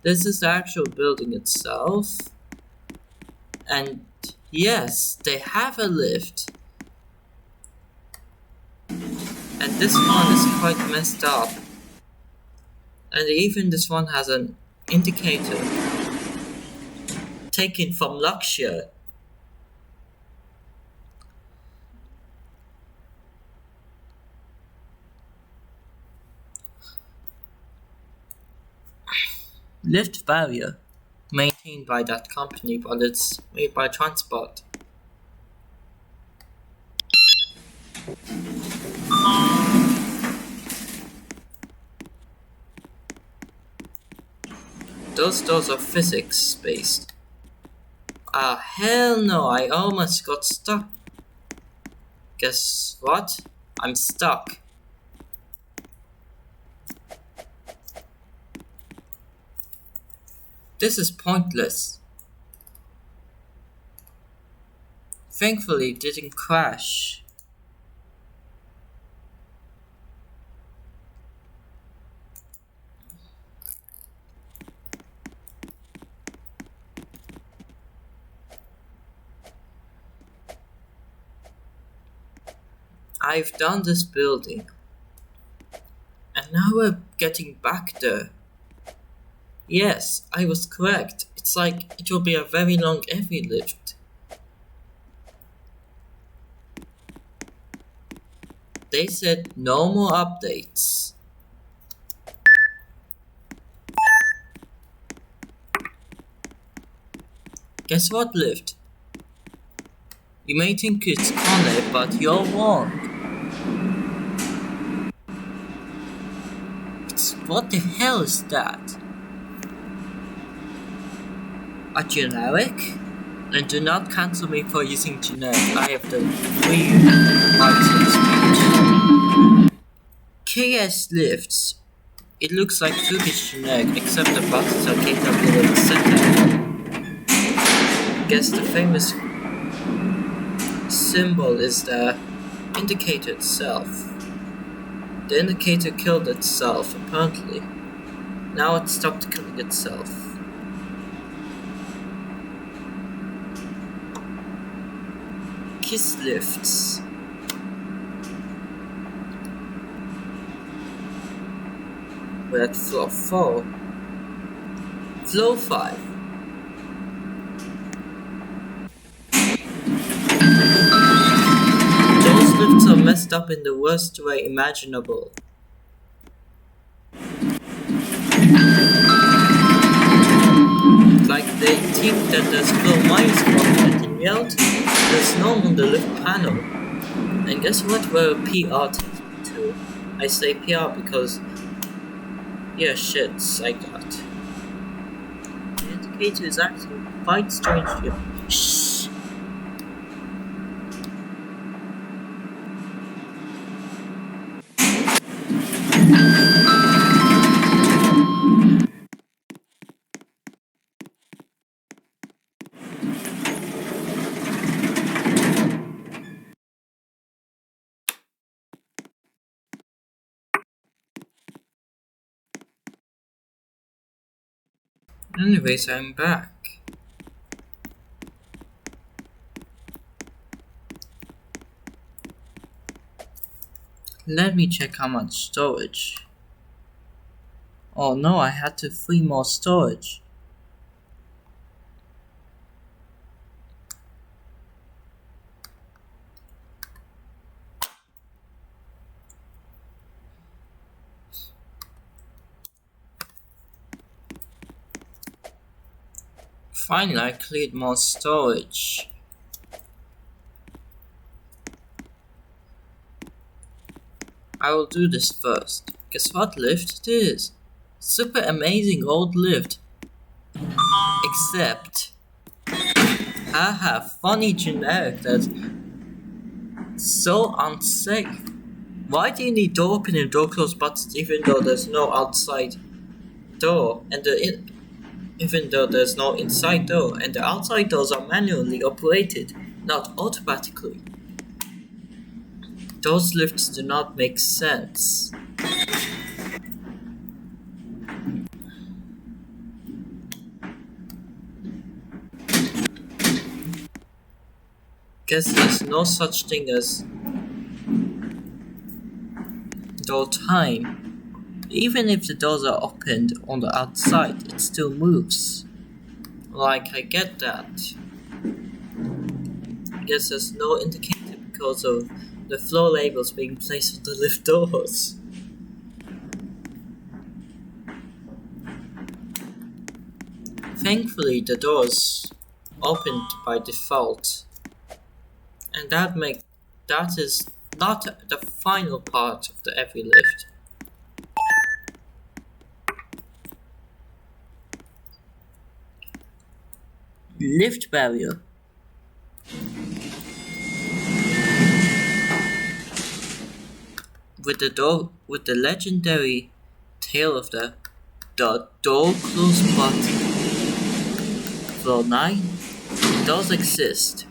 S1: This is the actual building itself. And yes, they have a lift. And this one is quite messed up. And even this one has an indicator taken from Luxure. Lift barrier, maintained by that company, but it's made by Transport. Those doors are physics based. Ah, hell no, I almost got stuck. Guess what? I'm stuck. This is pointless. Thankfully, it didn't crash. I've done this building. And now we're getting back there. Yes, I was correct. It's like it will be a very long EveryLift. They said no more updates. Guess what, Lift? You may think it's Connor, but you're wrong. What the hell is that? A generic? And do not cancel me for using generic. I have the free rights of speech. KS lifts. It looks like Turkish generic, except the buttons are capable of center. Guess the famous symbol is the indicator itself. The indicator killed itself, apparently. Now it stopped killing itself. Kiss lifts. We're at floor 4. Floor 5. Those lifts are messed up in the worst way imaginable. Like they think that there's floor minus 1, and in reality there's no on the lift panel. And guess what? We're a PR too. I say PR because yeah, shits, I got. The indicator is acting quite strangely. Shh. Anyways, I'm back. Let me check how much storage. Oh no, I had to free more storage. Finally, I cleared more storage. I will do this first. Guess what lift it is? Super amazing old lift. Except, haha, funny generic that's so unsafe. Why do you need door open and door close buttons even though there's no outside door and even though there's no inside door, and the outside doors are manually operated, not automatically? Those lifts do not make sense. Guess there's no such thing as door time. Even if the doors are opened on the outside, it still moves. Like, I get that. Guess there's no indicator because of the floor labels being placed on the lift doors. Thankfully, the doors opened by default, and that is not the final part of the EveryLift. Lift barrier. With the legendary tail of the door close button. Floor 9. Does exist.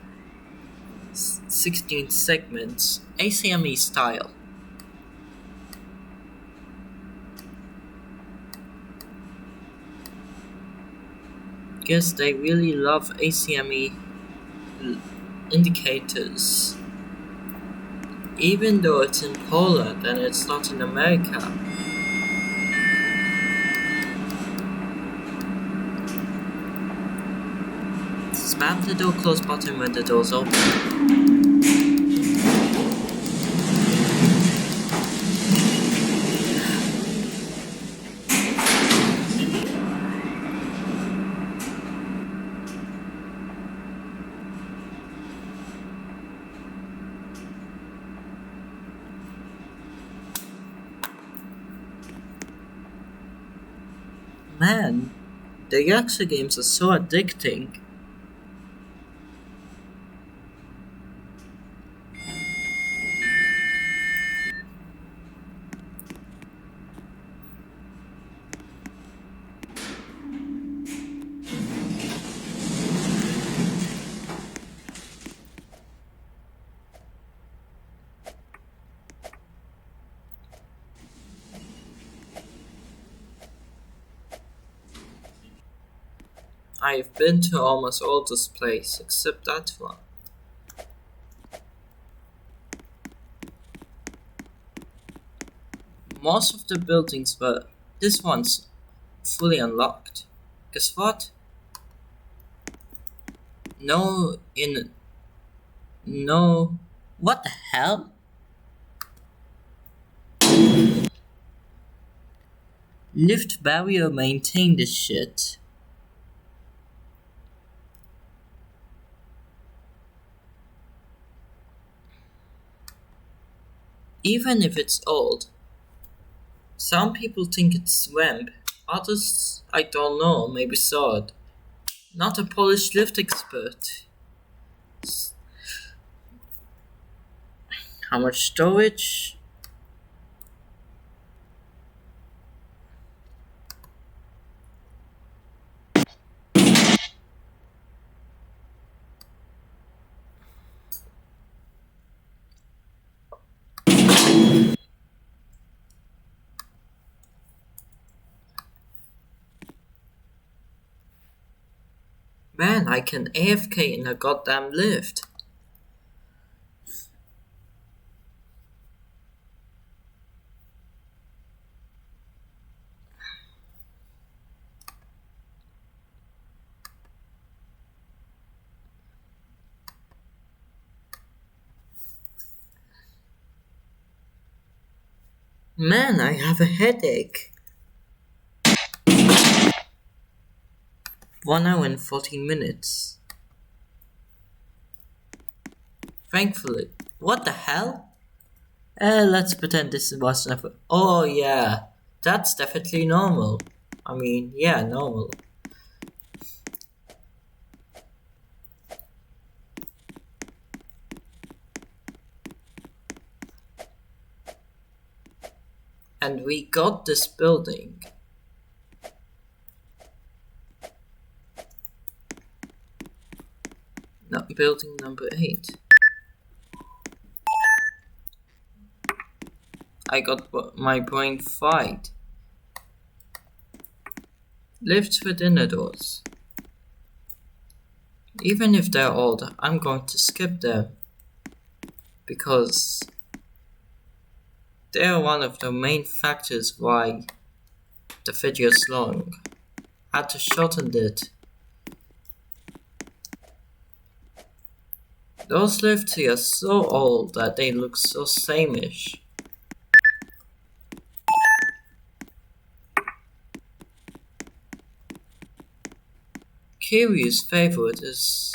S1: 16 segments, ACME style. Guess they really love ACME indicators. Even though it's in Poland and it's not in America. Spam the door close button when the door's open. Man, the Yakuza games are so addicting. I've been to almost all this place except that one. Most of the buildings were. This one's fully unlocked. Guess what? No. What the hell? Lift barrier maintain this shit. Even if it's old, some people think it's swamp, others, I don't know, maybe saw it. Not a Polish lift expert. How much storage? Man, I can AFK in a goddamn lift. Man, I have a headache. 1 hour and 14 minutes. Thankfully. What the hell? Let's pretend this was never. Oh, yeah. That's definitely normal. I mean, yeah, normal. And we got this building. No, building number 8. I got my brain fried. Lifts with inner doors. Even if they're old, I'm going to skip them because they are one of the main factors why the video is long. I had to shorten it. Those lifts here are so old that they look so sameish. Kiryu's favorite is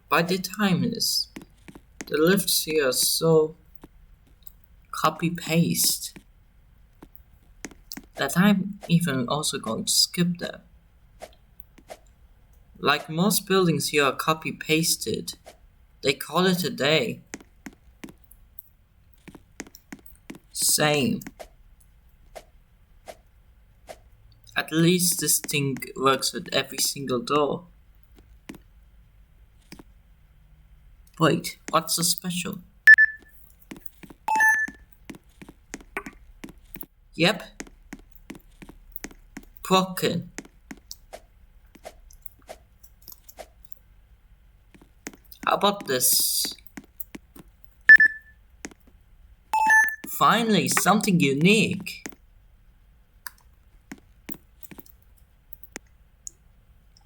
S1: by the time is the lifts here are so copy-paste that I'm even also going to skip them. Like most buildings here are copy-pasted. They call it a day. Same. At least this thing works with every single door. Wait, what's so special? Yep. Broken. How about this? Finally, something unique.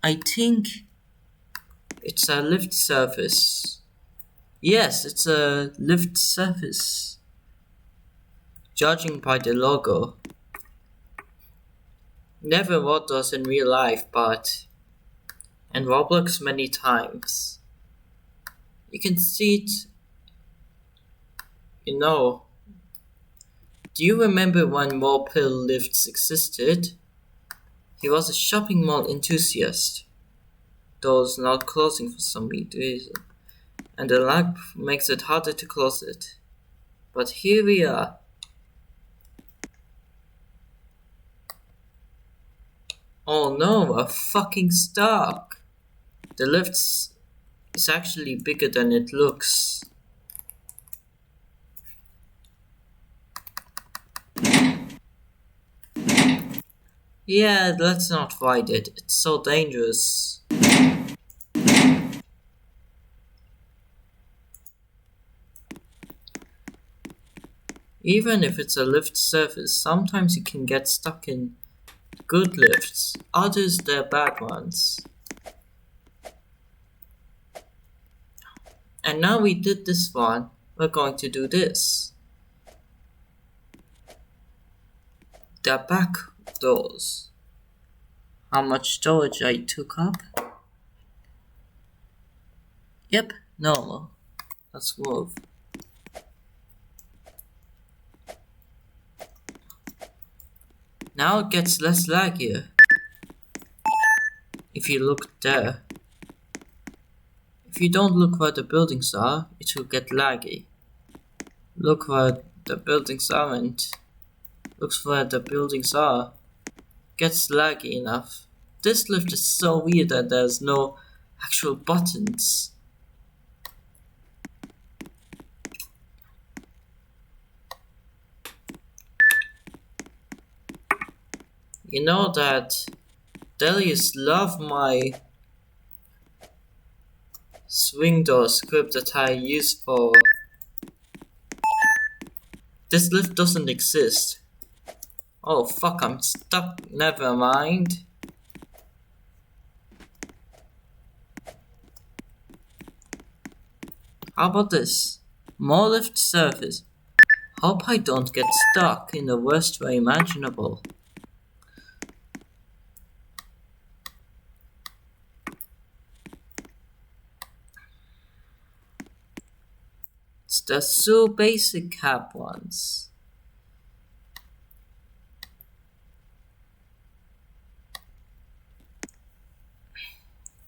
S1: I think it's a lift surface. Yes, it's a lift surface. Judging by the logo. Never wrote those in real life, but in Roblox many times. You can see it, you know. Do you remember when mobile lifts existed? He was a shopping mall enthusiast. Doors not closing for some reason, and the lag makes it harder to close it. But here we are. Oh no, we're fucking stuck. The lift is actually bigger than it looks. Yeah, let's not ride it. It's so dangerous. Even if it's a lift surface, sometimes you can get stuck in good lifts, others they're bad ones. And now we did this one, we're going to do this. The back doors. How much storage I took up? Yep, normal. Let's move. Now it gets less laggier. If you look there. If you don't look where the buildings are, it will get laggy. Look where the buildings aren't. Looks where the buildings are. Gets laggy enough. This lift is so weird that there's no actual buttons. You know that Delius love my swing door script that I use for... This lift doesn't exist. Oh fuck, I'm stuck. Never mind. How about this? More lift surface. Hope I don't get stuck in the worst way imaginable. It's the so basic cap ones.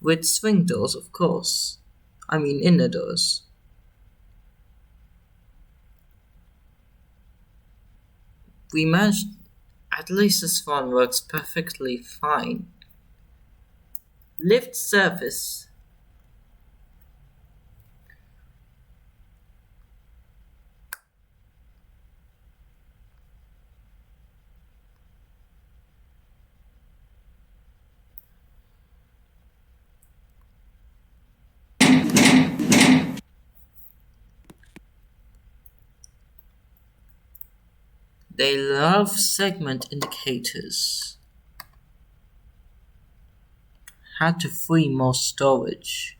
S1: With swing doors, of course. I mean inner doors. We managed... At least this one works perfectly fine. Lift service. They love segment indicators. Had to free more storage.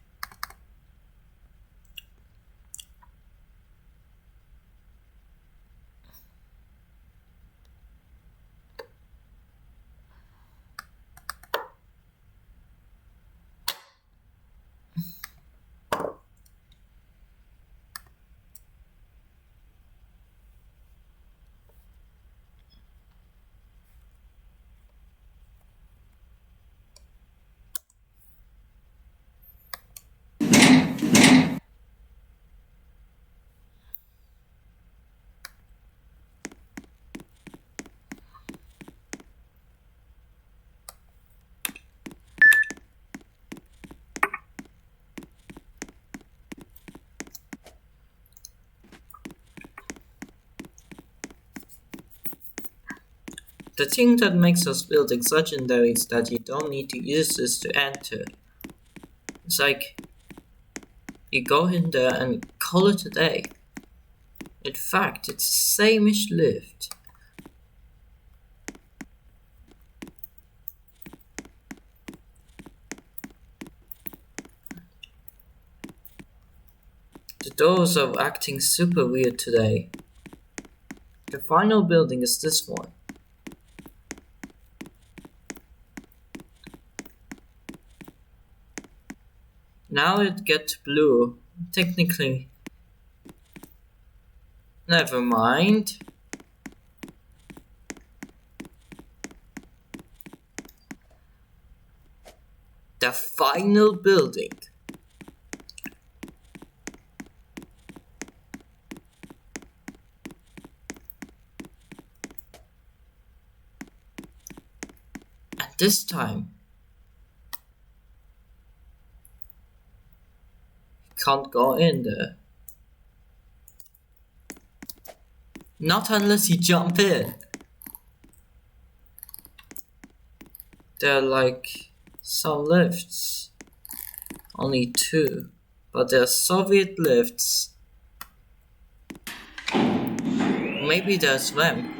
S1: The thing that makes us building legendary is that you don't need to use this to enter. It's like you go in there and call it a day. In fact, it's the same-ish lift. The doors are acting super weird today. The final building is this one. Now it gets blue. Technically. Never mind. The final building. And this time, can't go in there. Not unless you jump in. There are like some lifts. Only 2. But they're Soviet lifts. Maybe there's them.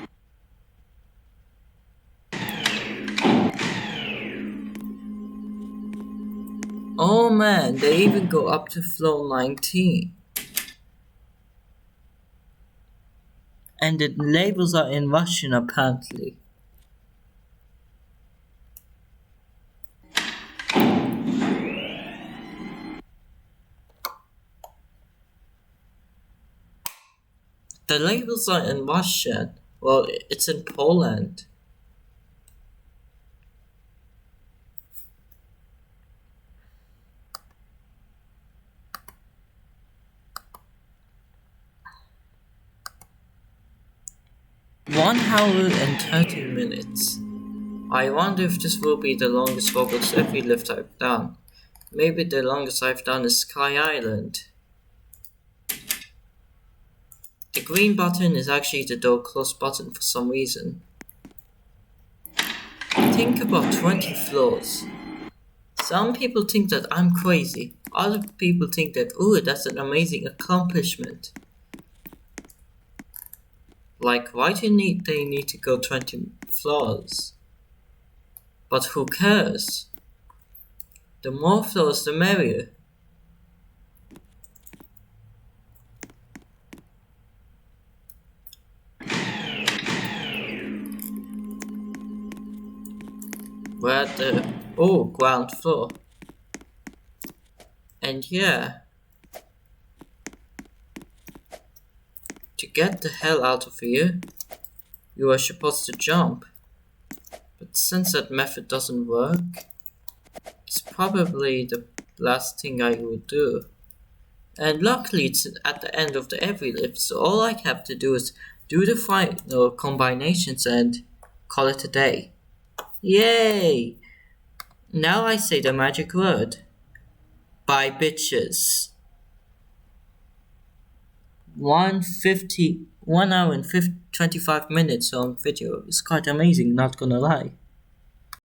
S1: Oh man, they even go up to floor 19. And the labels are in Russian apparently. The labels are in Russian. Well, it's in Poland. One hour and 30 minutes. I wonder if this will be the longest Roblox EveryLift I've done. Maybe the longest I've done is Sky Island. The green button is actually the door close button for some reason. Think about 20 floors. Some people think that I'm crazy. Other people think that, ooh, that's an amazing accomplishment. Like, why do they need to go 20 floors? But who cares? The more floors, the merrier. We're at the ground floor. And yeah, to get the hell out of here, you are supposed to jump. But since that method doesn't work, it's probably the last thing I would do. And luckily it's at the end of the EveryLift, so all I have to do is do the final combinations and call it a day. Yay! Now I say the magic word. Bye, bitches. 1 hour and 25 minutes on video. It's quite amazing, not gonna lie.